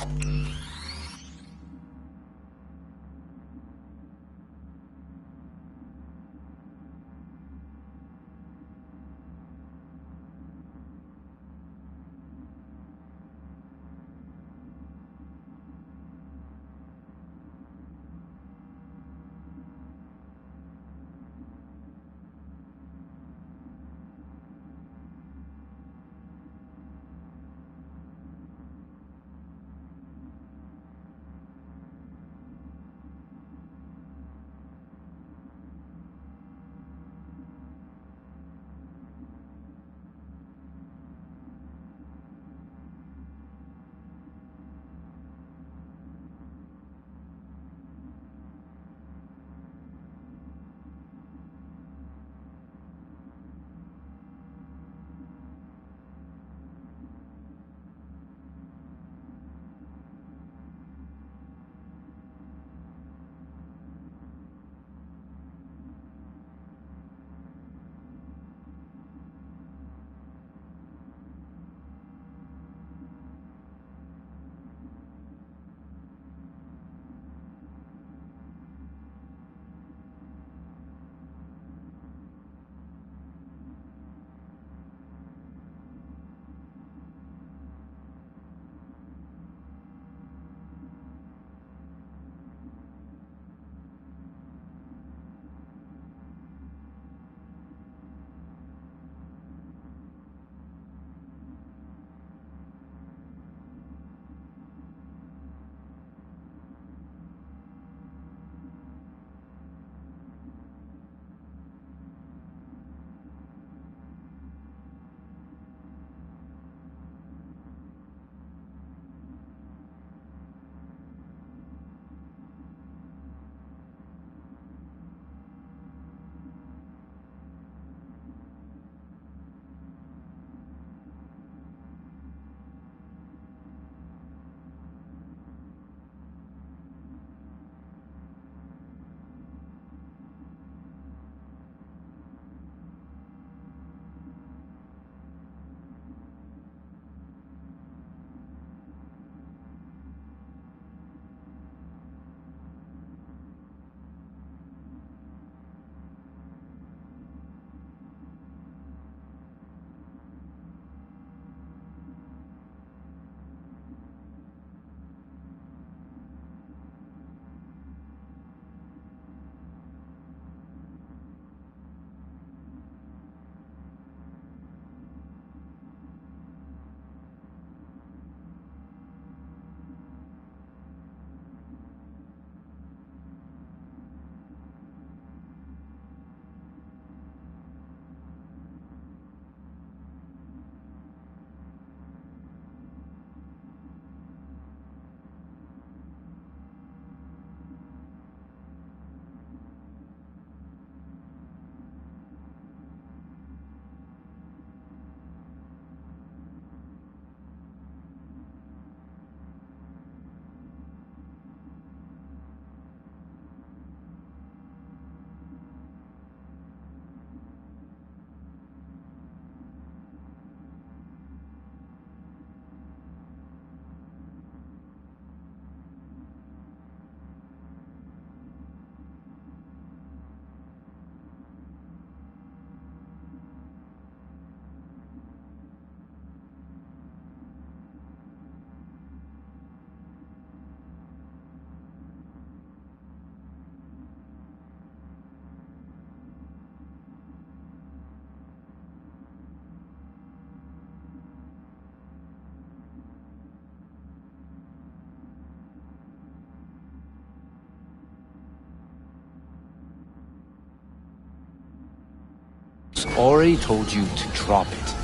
Already told you to drop it.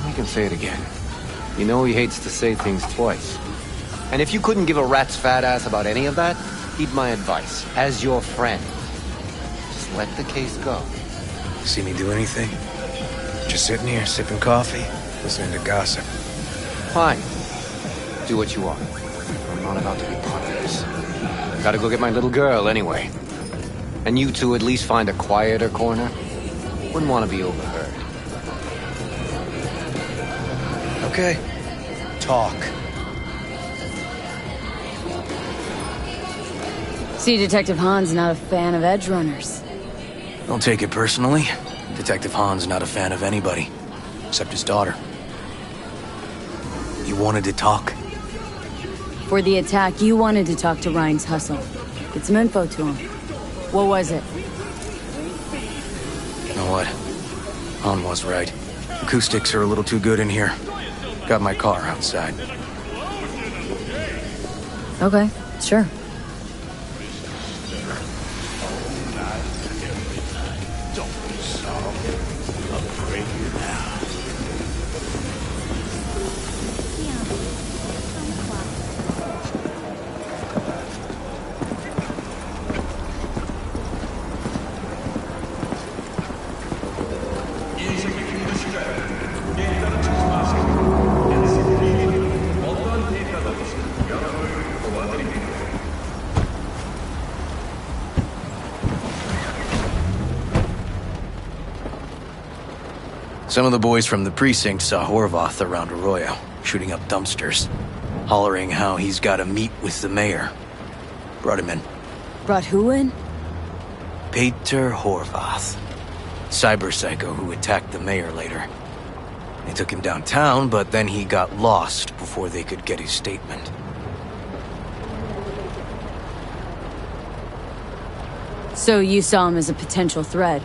I can say it again. You know he hates to say things twice. And if you couldn't give a rat's fat ass about any of that, heed my advice. As your friend, just let the case go. See me do anything? Just sitting here, sipping coffee, listening to gossip. Fine. Do what you want. I'm not about to be part of this. Gotta go get my little girl anyway. And you two at least find a quieter corner? Wouldn't want to be overheard. Okay. Talk. See, Detective Hahn's not a fan of edge runners. Don't take it personally. Detective Hahn's not a fan of anybody, except his daughter. You wanted to talk? For the attack, you wanted to talk to Ryan's hustle. Get some info to him. What was it? You know what? Hahn was right. Acoustics are a little too good in here. Got my car outside. Okay, sure. Some of the boys from the precinct saw Horvath around Arroyo, shooting up dumpsters, hollering how he's got to meet with the mayor. Brought him in. Brought who in? Peter Horvath. Cyber psycho who attacked the mayor later. They took him downtown, but then he got lost before they could get his statement. So you saw him as a potential threat?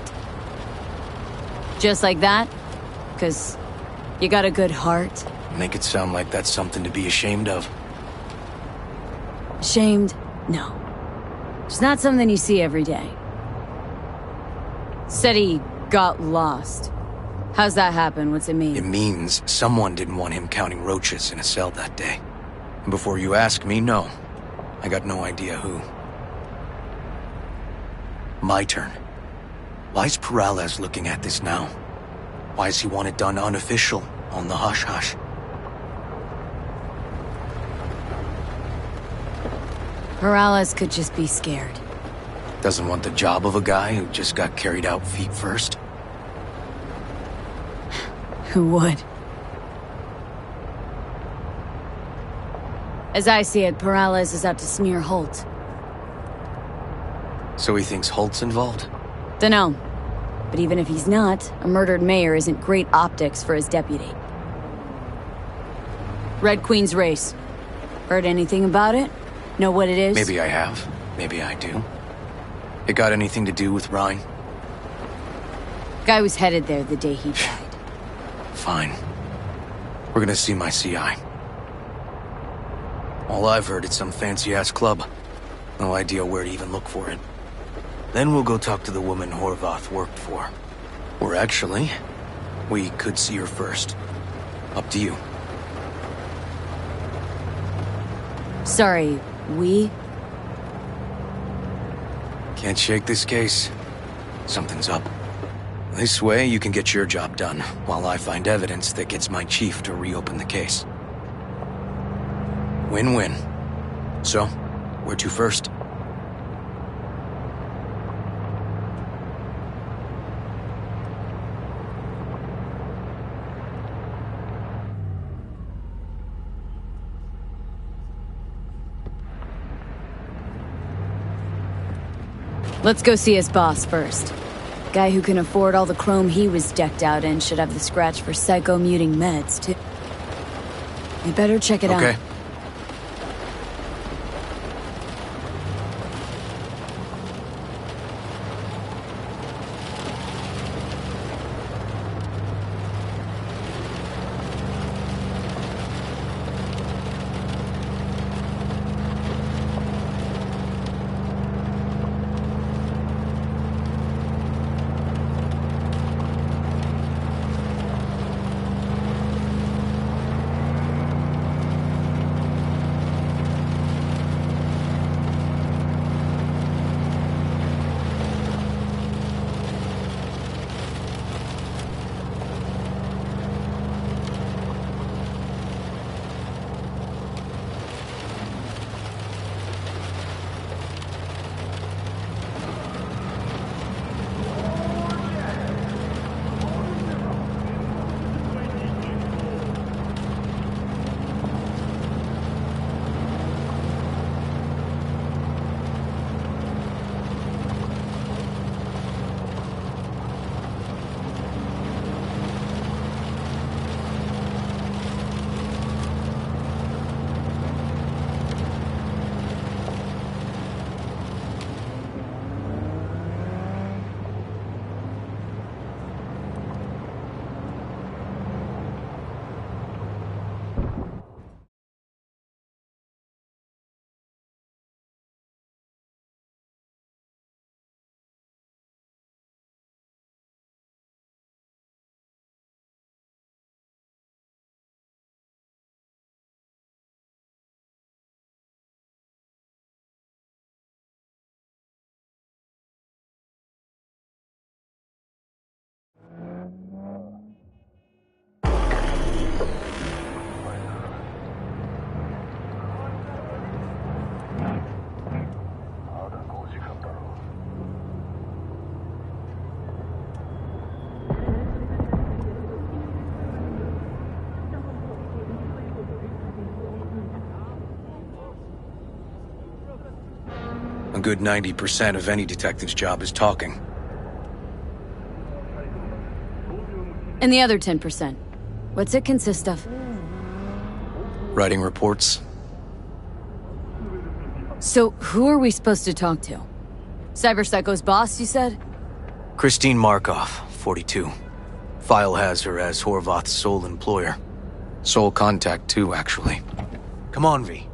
Just like that? Because you got a good heart? Make it sound like that's something to be ashamed of. Ashamed? No. It's not something you see every day. Said he got lost. How's that happen? What's it mean? It means someone didn't want him counting roaches in a cell that day. And before you ask me, no. I got no idea who. My turn. Why's Peralez looking at this now? Why does he want it done unofficial, on the hush-hush? Peralez could just be scared. Doesn't want the job of a guy who just got carried out feet first? Who would? As I see it, Peralez is out to smear Holt. So he thinks Holt's involved? Dunno. But even if he's not, a murdered mayor isn't great optics for his deputy. Red Queen's race. Heard anything about it? Know what it is? Maybe I have. Maybe I do. It got anything to do with Ryan? Guy was headed there the day he died. Fine. We're gonna see my CI. All I've heard, it's some fancy-ass club. No idea where to even look for it. Then we'll go talk to the woman Horvath worked for. Or actually, we could see her first. Up to you. Sorry, we? Can't shake this case. Something's up. This way, you can get your job done, while I find evidence that gets my chief to reopen the case. Win-win. So, where to first? Let's go see his boss first. Guy who can afford all the chrome he was decked out in should have the scratch for psycho-muting meds, too. You better check it out. Okay. good 90% of any detective's job is talking. And the other 10%? What's it consist of? Writing reports. So, who are we supposed to talk to? Cyberpsycho's boss, you said? Christine Markov, 42. File has her as Horvath's sole employer. Sole contact, too, actually. Come on, V.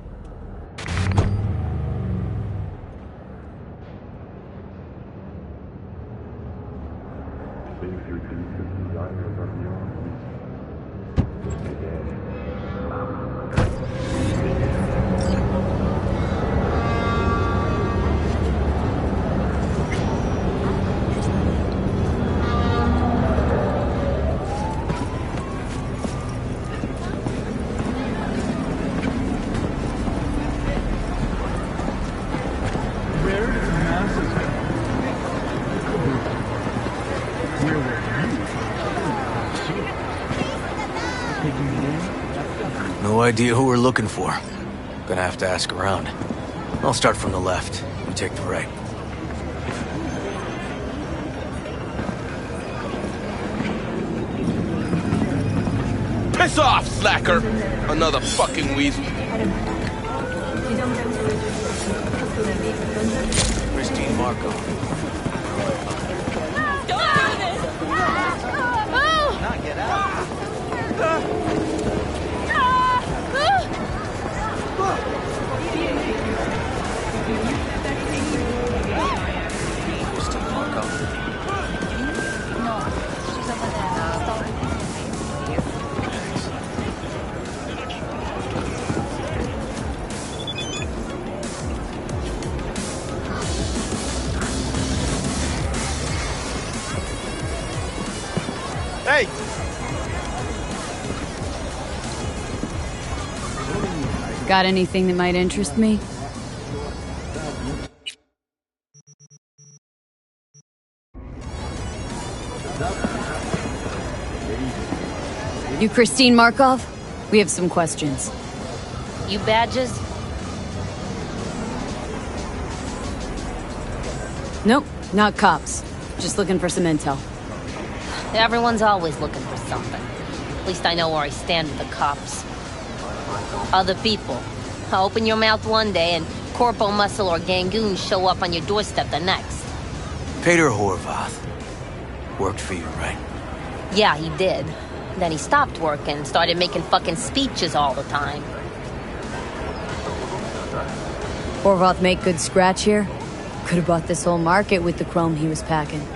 No idea who we're looking for. Gonna have to ask around. I'll start from the left. You take the right. Piss off, slacker! Another fucking weasel. Christine Markov. Don't do this! Not get out. Hey! Got anything that might interest me? You Christine Markov? We have some questions. You badges? Nope, not cops. Just looking for some intel. Everyone's always looking for something. At least I know where I stand with the cops. Other people. Open your mouth one day and Corpo Muscle or Gangoon show up on your doorstep the next. Peter Horvath. Worked for you, right? Yeah, he did. Then he stopped working, started making fucking speeches all the time. Horvath make good scratch here? Could have bought this whole market with the chrome he was packing.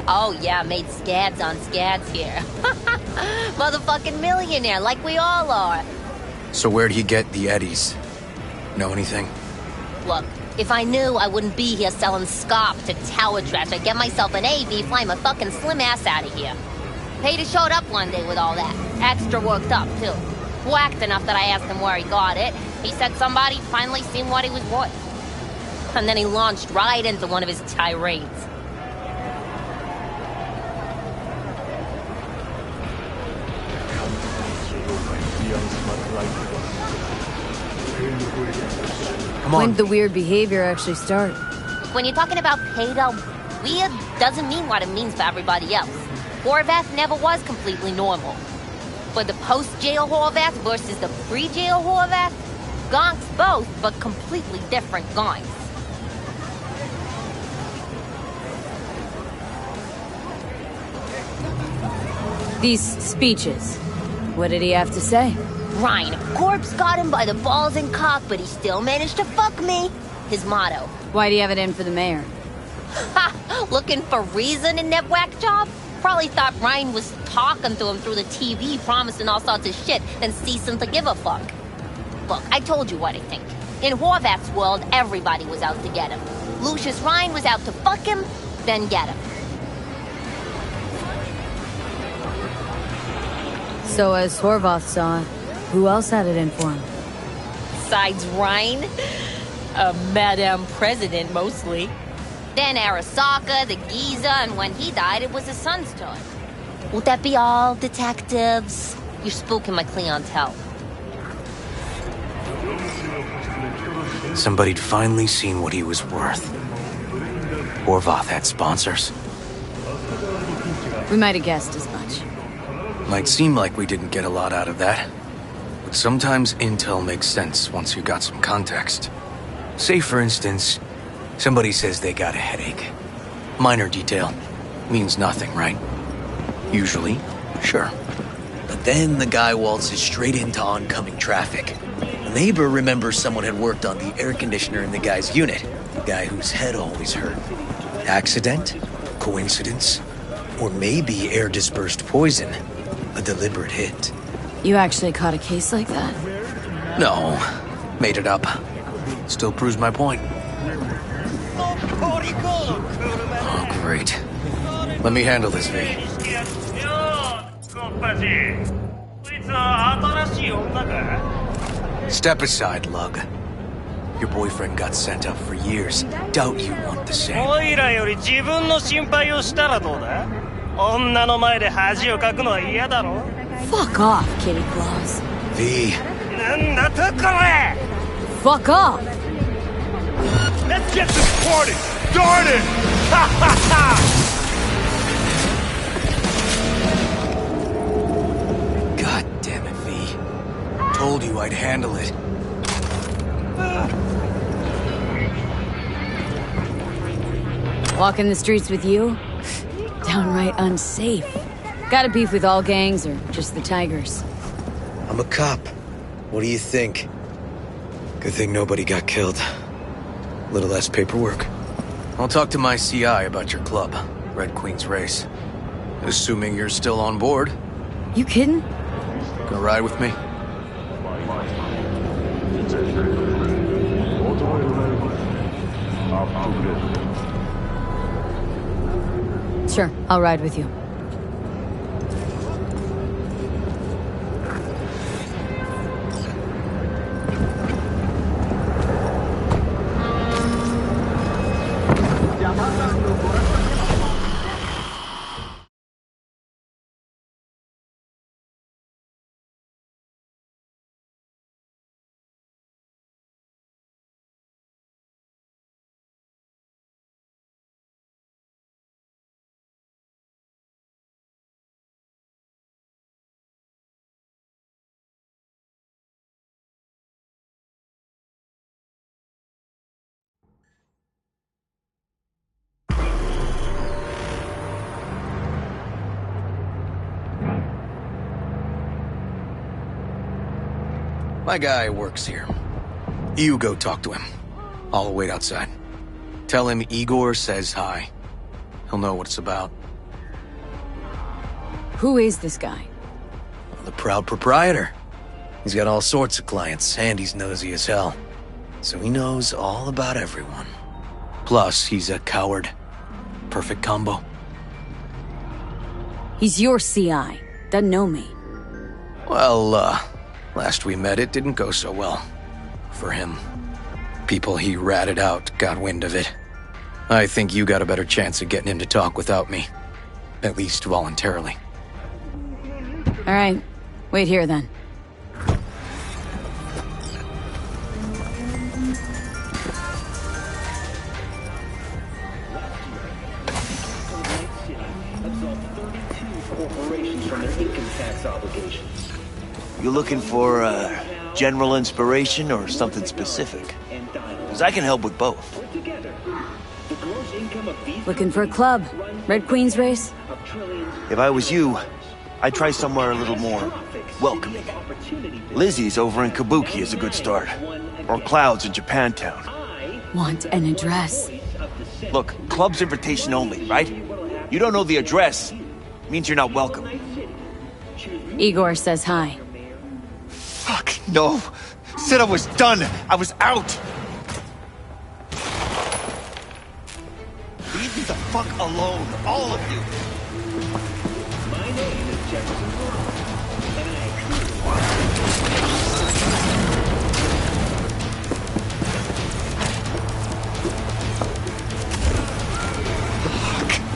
Oh yeah, made scads on scads here. Motherfucking millionaire, like we all are. So where'd he get the eddies? Know anything? Look, if I knew, I wouldn't be here selling scop to tower trash. I'd get myself an AV, fly my fucking slim ass out of here. Peter showed up one day with all that. Extra worked up, too. Whacked enough that I asked him where he got it. He said somebody finally seen what he was worth. And then he launched right into one of his tirades. When did the weird behavior actually start? When you're talking about Peter, weird doesn't mean what it means for everybody else. Horvath never was completely normal. For the post-jail Horvath versus the pre-jail Horvath, gonks both, but completely different gonks. These speeches, what did he have to say? Ryan, Corpse got him by the balls and cock, but he still managed to fuck me. His motto. Why'd he have it in for the mayor? Ha! Looking for reason in that whack job? Probably thought Ryan was talking to him through the TV, promising all sorts of shit, then ceasing to give a fuck. Look, I told you what I think. In Horvath's world, everybody was out to get him. Lucius Ryan was out to fuck him, then get him. So as Horvath saw it, who else had it in for him? Besides Ryan? A Madame President, mostly. Then Arasaka, the Giza, and when he died, it was his son's turn. Would that be all, detectives? You're spooking my clientele. Somebody'd finally seen what he was worth. Horvath had sponsors. We might have guessed as much. Might seem like we didn't get a lot out of that. But sometimes intel makes sense once you got some context. Say, for instance, somebody says they got a headache. Minor detail. Means nothing, right? Usually, sure. But then the guy waltzes straight into oncoming traffic. A neighbor remembers someone had worked on the air conditioner in the guy's unit. The guy whose head always hurt. Accident? Coincidence? Or maybe air-dispersed poison. A deliberate hit. You actually caught a case like that? No. Made it up. Still proves my point. Oh, great. Let me handle this, V. Step aside, Lug. Your boyfriend got sent up for years. Doubt you want the same. おいらより自分の心配をしたらどうだ? 女の前で恥をかくのは嫌だろ? Fuck off, Kitty Claus. V. なんだとこれ? Fuck off! Let's get this party started! Ha ha ha! God damn it, V. Told you I'd handle it. Walking the streets with you? Downright unsafe. Got a beef with all gangs or just the Tigers? I'm a cop. What do you think? Good thing nobody got killed. A little less paperwork. I'll talk to my CI about your club, Red Queen's Race. Assuming you're still on board. You kidding? Gonna ride with me? Sure, I'll ride with you. My guy works here. You go talk to him. I'll wait outside. Tell him Igor says hi. He'll know what it's about. Who is this guy? The proud proprietor. He's got all sorts of clients, and he's nosy as hell. So he knows all about everyone. Plus, he's a coward. Perfect combo. He's your CI. Doesn't know me. Well, last we met, it didn't go so well. For him. People he ratted out got wind of it. I think you got a better chance of getting him to talk without me. At least voluntarily. All right. Wait here, then. You looking for general inspiration or something specific? Because I can help with both. Looking for a club? Red Queen's Race? If I was you, I'd try somewhere a little more welcoming. Lizzie's over in Kabuki is a good start. Or Clouds in Japantown. Want an address? Look, club's invitation only, right? You don't know the address, means you're not welcome. Igor says hi. Fuck, no. Said I was done. I was out. Leave me the fuck alone, all of you. My name is Jefferson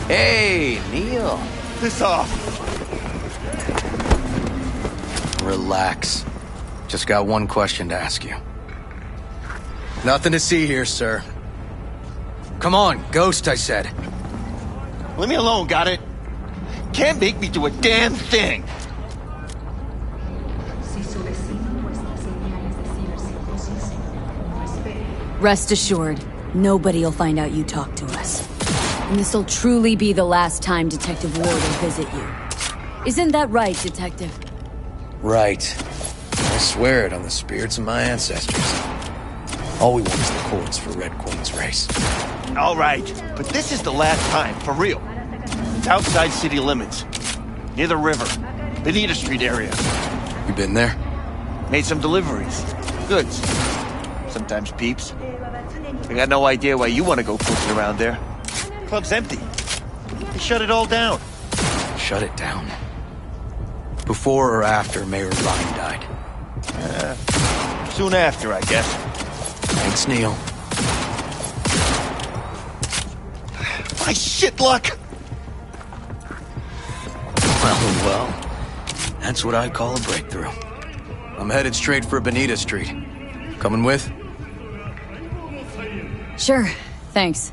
Hey, Neil. Piss off. Relax. Just got one question to ask you. Nothing to see here, sir. Come on, Ghost, I said. Leave me alone, got it? Can't make me do a damn thing. Rest assured, nobody will find out you talked to us. And this'll truly be the last time Detective Ward will visit you. Isn't that right, Detective? Right. I swear it on the spirits of my ancestors. All we want is the courts for Red Queen's race. All right, but this is the last time, for real. It's outside city limits. Near the river. Benita Street area. You been there? Made some deliveries. Goods. Sometimes peeps. I got no idea why you want to go pushing around there. Club's empty. They shut it all down. Shut it down? Before or after Mayor Ryan died? Soon after, I guess. Thanks, Neil. My shit luck! Well, that's what I call a breakthrough. I'm headed straight for Benita Street. Coming with? Sure, thanks.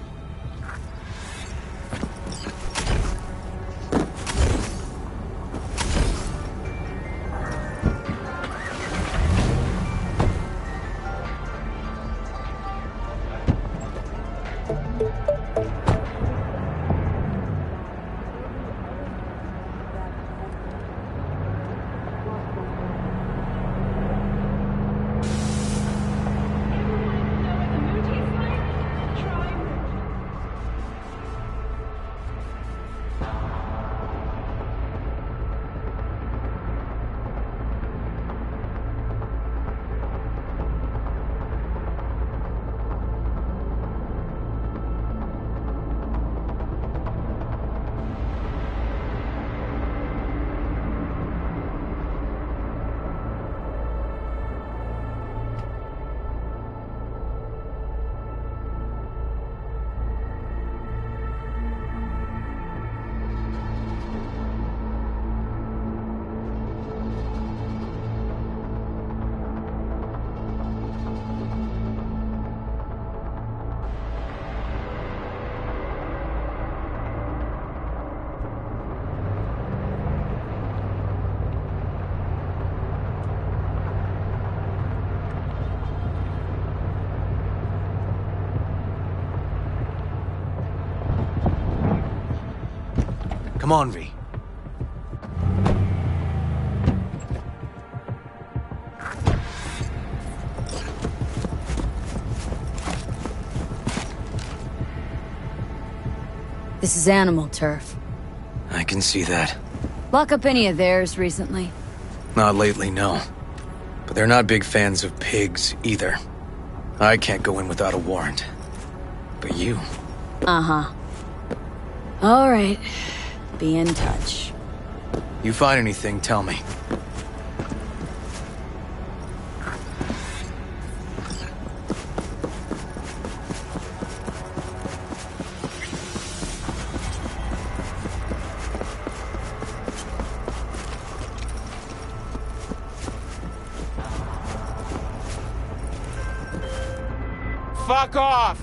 Come on, V. This is animal turf. I can see that. Lock up any of theirs recently? Not lately, no. But they're not big fans of pigs, either. I can't go in without a warrant. But you... Uh-huh. All right. Be in touch. You find anything, tell me. Fuck off!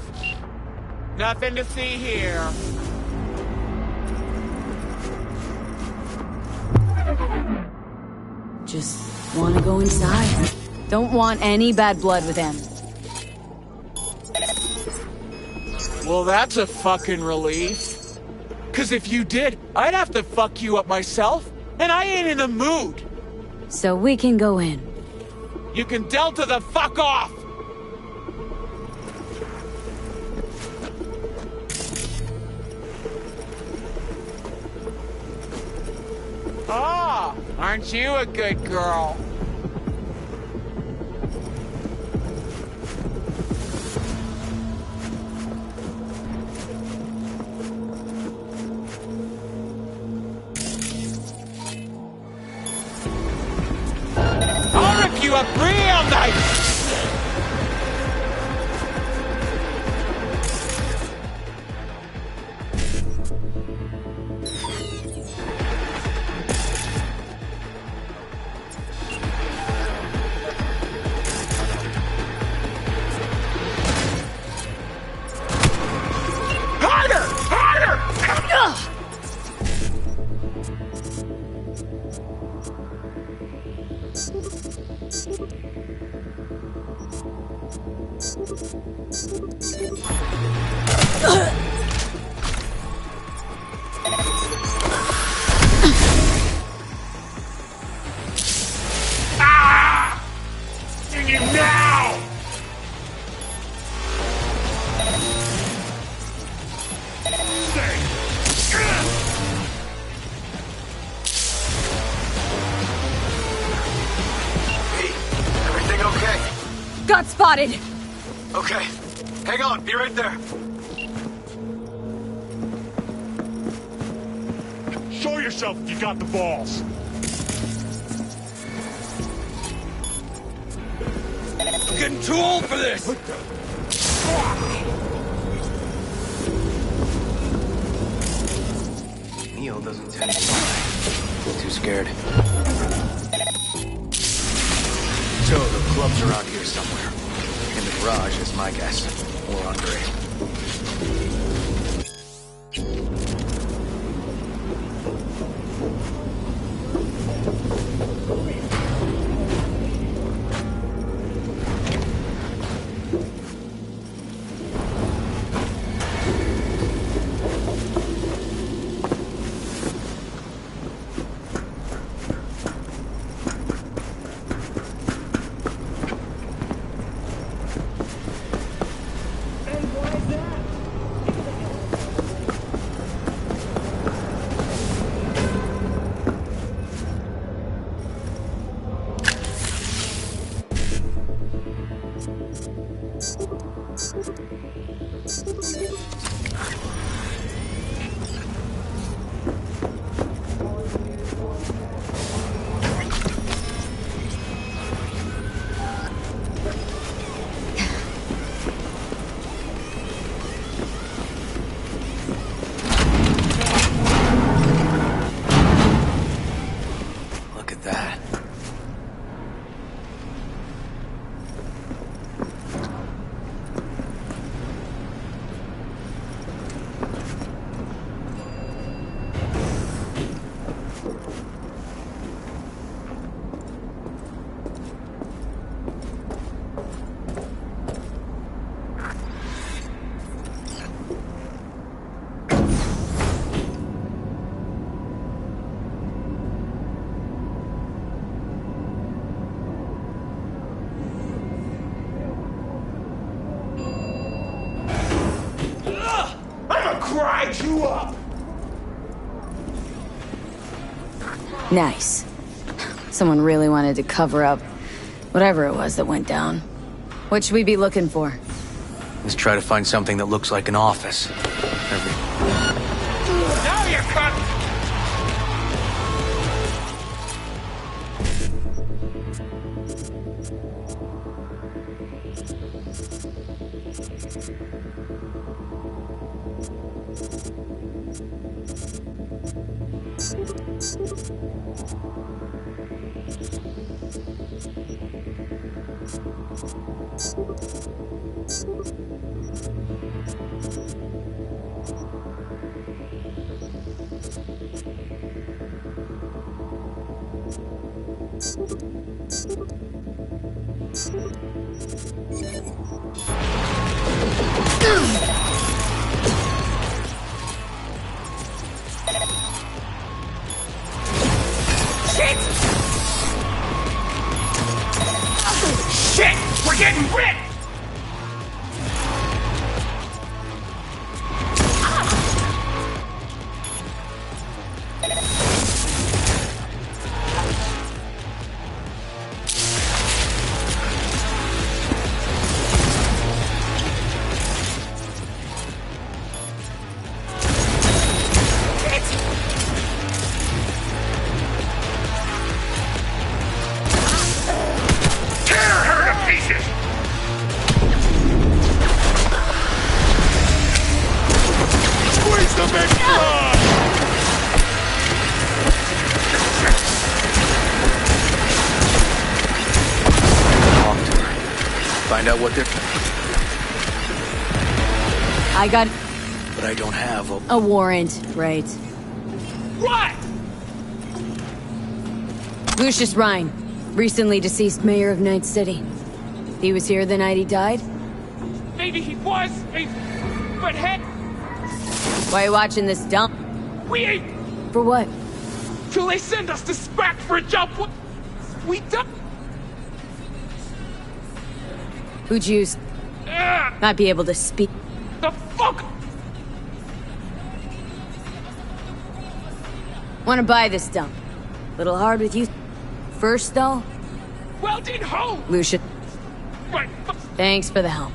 Nothing to see here. Just want to go inside. Don't want any bad blood with him. Well, that's a fucking relief. 'Cause if you did, I'd have to fuck you up myself, and I ain't in the mood. So we can go in. You can Delta the fuck off! Ah, aren't you a good girl? I'll rip you up real nice! Got spotted! Okay. Hang on, be right there. Show yourself if you got the balls. I'm getting too old for this! Neil doesn't tend to lie. Too scared. So, the club's around here somewhere. In the garage is my guess. Or under it. Grind you up! Nice. Someone really wanted to cover up whatever it was that went down. What should we be looking for? Let's try to find something that looks like an office. Now you're cut! Shit! We're getting ripped! Find out what they're... I got... But I don't have a warrant, right? What? Lucius Rhyne, recently deceased mayor of Night City. He was here the night he died? Maybe he was, but heck... Why are you watching this dump? We ain't... For what? Till they send us to SPAC for a job, we done... Who'd you... not be able to speak? The fuck? Wanna buy this dump. Little hard with you. First, though? Weldon Ho! Lucius. Thanks for the help.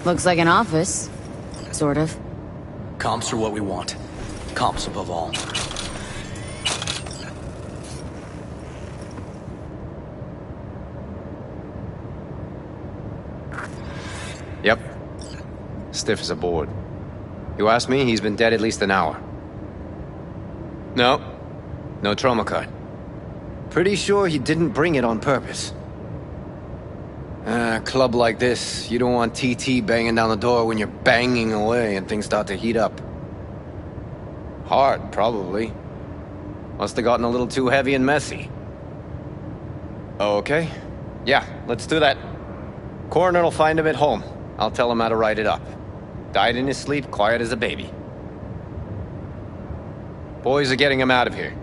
Looks like an office. Sort of. Comps are what we want. Comps above all. Yep. Stiff is aboard. You ask me, he's been dead at least an hour. No trauma card. Pretty sure he didn't bring it on purpose. A club like this, you don't want TT banging down the door when you're banging away and things start to heat up. Hard, probably. Must have gotten a little too heavy and messy. Okay. Yeah, let's do that. Coroner'll find him at home. I'll tell him how to write it up. Died in his sleep, quiet as a baby. Boys are getting him out of here.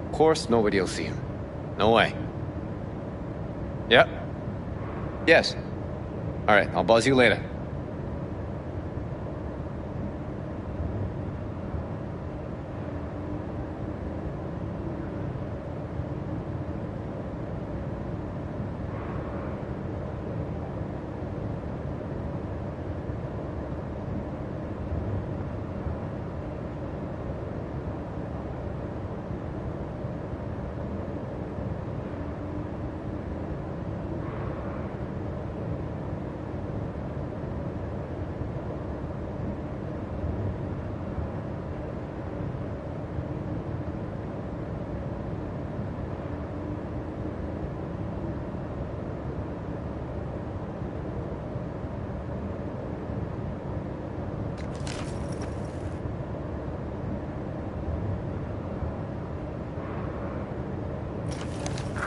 Of course, nobody'll see him. No way. Yep. Yes. Alright, I'll buzz you later.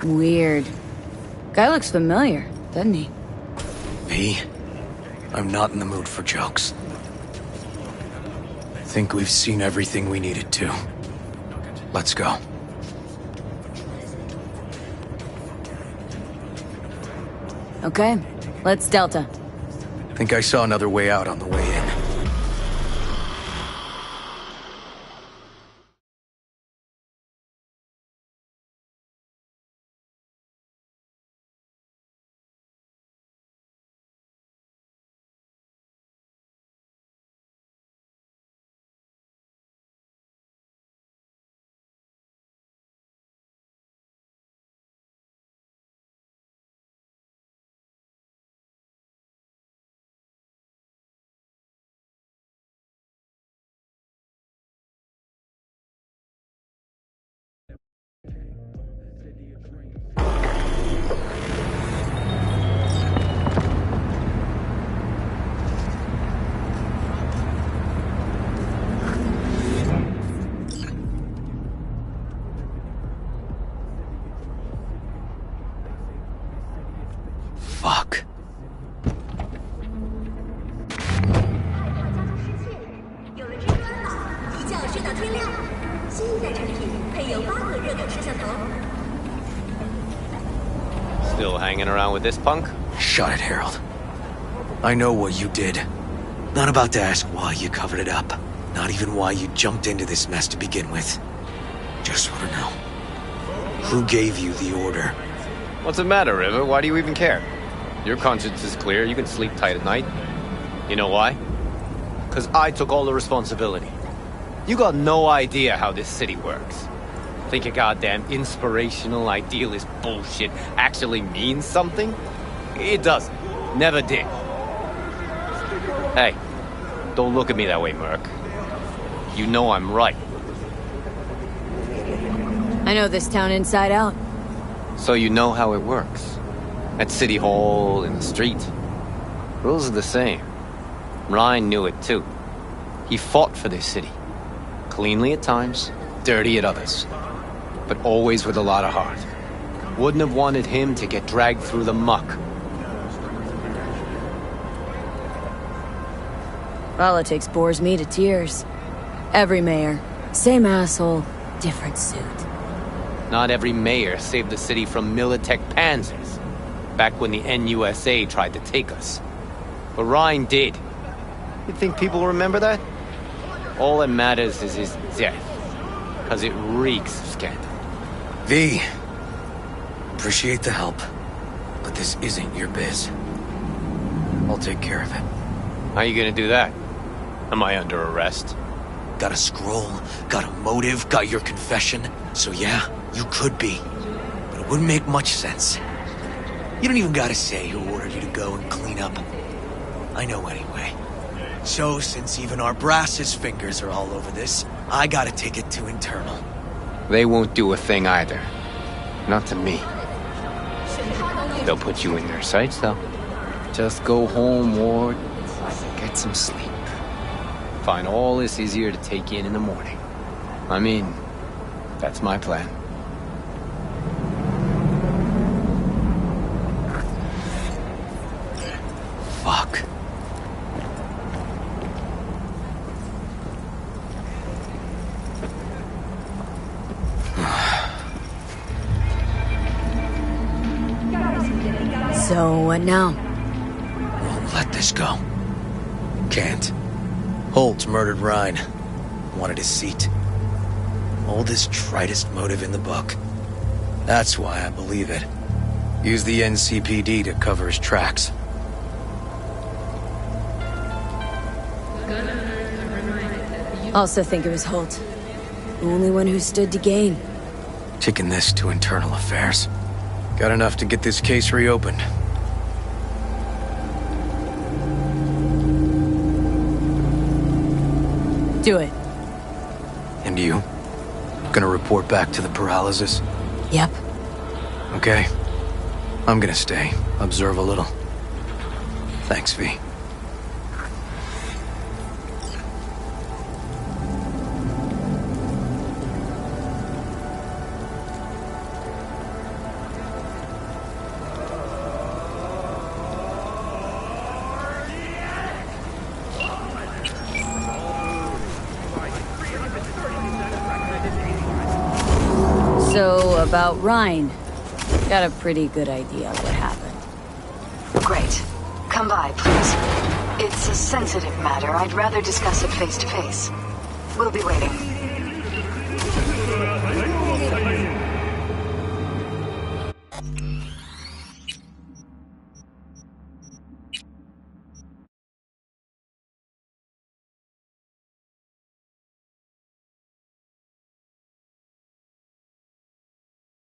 Weird. Guy looks familiar, doesn't he? V, I'm not in the mood for jokes. Think we've seen everything we needed to. Let's go. Okay, let's Delta. Think I saw another way out on the way in. Fuck. Still hanging around with this punk? Shut it, Harold. I know what you did. Not about to ask why you covered it up. Not even why you jumped into this mess to begin with. Just want to know. Who gave you the order? What's the matter, River? Why do you even care? Your conscience is clear, you can sleep tight at night. You know why? Because I took all the responsibility. You got no idea how this city works. Think your goddamn inspirational, idealist bullshit actually means something? It doesn't. Never did. Hey, don't look at me that way, Merc. You know I'm right. I know this town inside out. So you know how it works. At City Hall, in the street. Rules are the same. Ryan knew it too. He fought for this city. Cleanly at times, dirty at others. But always with a lot of heart. Wouldn't have wanted him to get dragged through the muck. Politics bores me to tears. Every mayor, same asshole, different suit. Not every mayor saved the city from Militech panzers, back when the NUSA tried to take us. But Ryan did. You think people remember that? All that matters is his death, because it reeks of scandal. V, appreciate the help, but this isn't your biz. I'll take care of it. How you gonna do that? Am I under arrest? Got a scroll, got a motive, got your confession. So yeah, you could be. But it wouldn't make much sense. You don't even gotta say who ordered you to go and clean up. I know anyway. So, since even our brass's fingers are all over this, I gotta take it to internal. They won't do a thing either. Not to me. They'll put you in their sights, though. Just go home, Ward. Get some sleep. Find all this easier to take in the morning. I mean, that's my plan. Fuck. So, what now? Won't let this go. Can't. Holt murdered Ryan. Wanted his seat. Oldest, tritest motive in the book. That's why I believe it. Use the NCPD to cover his tracks. Also think it was Holt. The only one who stood to gain. Taking this to internal affairs. Got enough to get this case reopened. Do it. And you? Gonna report back to the paralysis? Yep. Okay. I'm gonna stay. Observe a little. Thanks, V. So, about Ryan. Got a pretty good idea of what happened. Great. Come by, please. It's a sensitive matter. I'd rather discuss it face to face. We'll be waiting.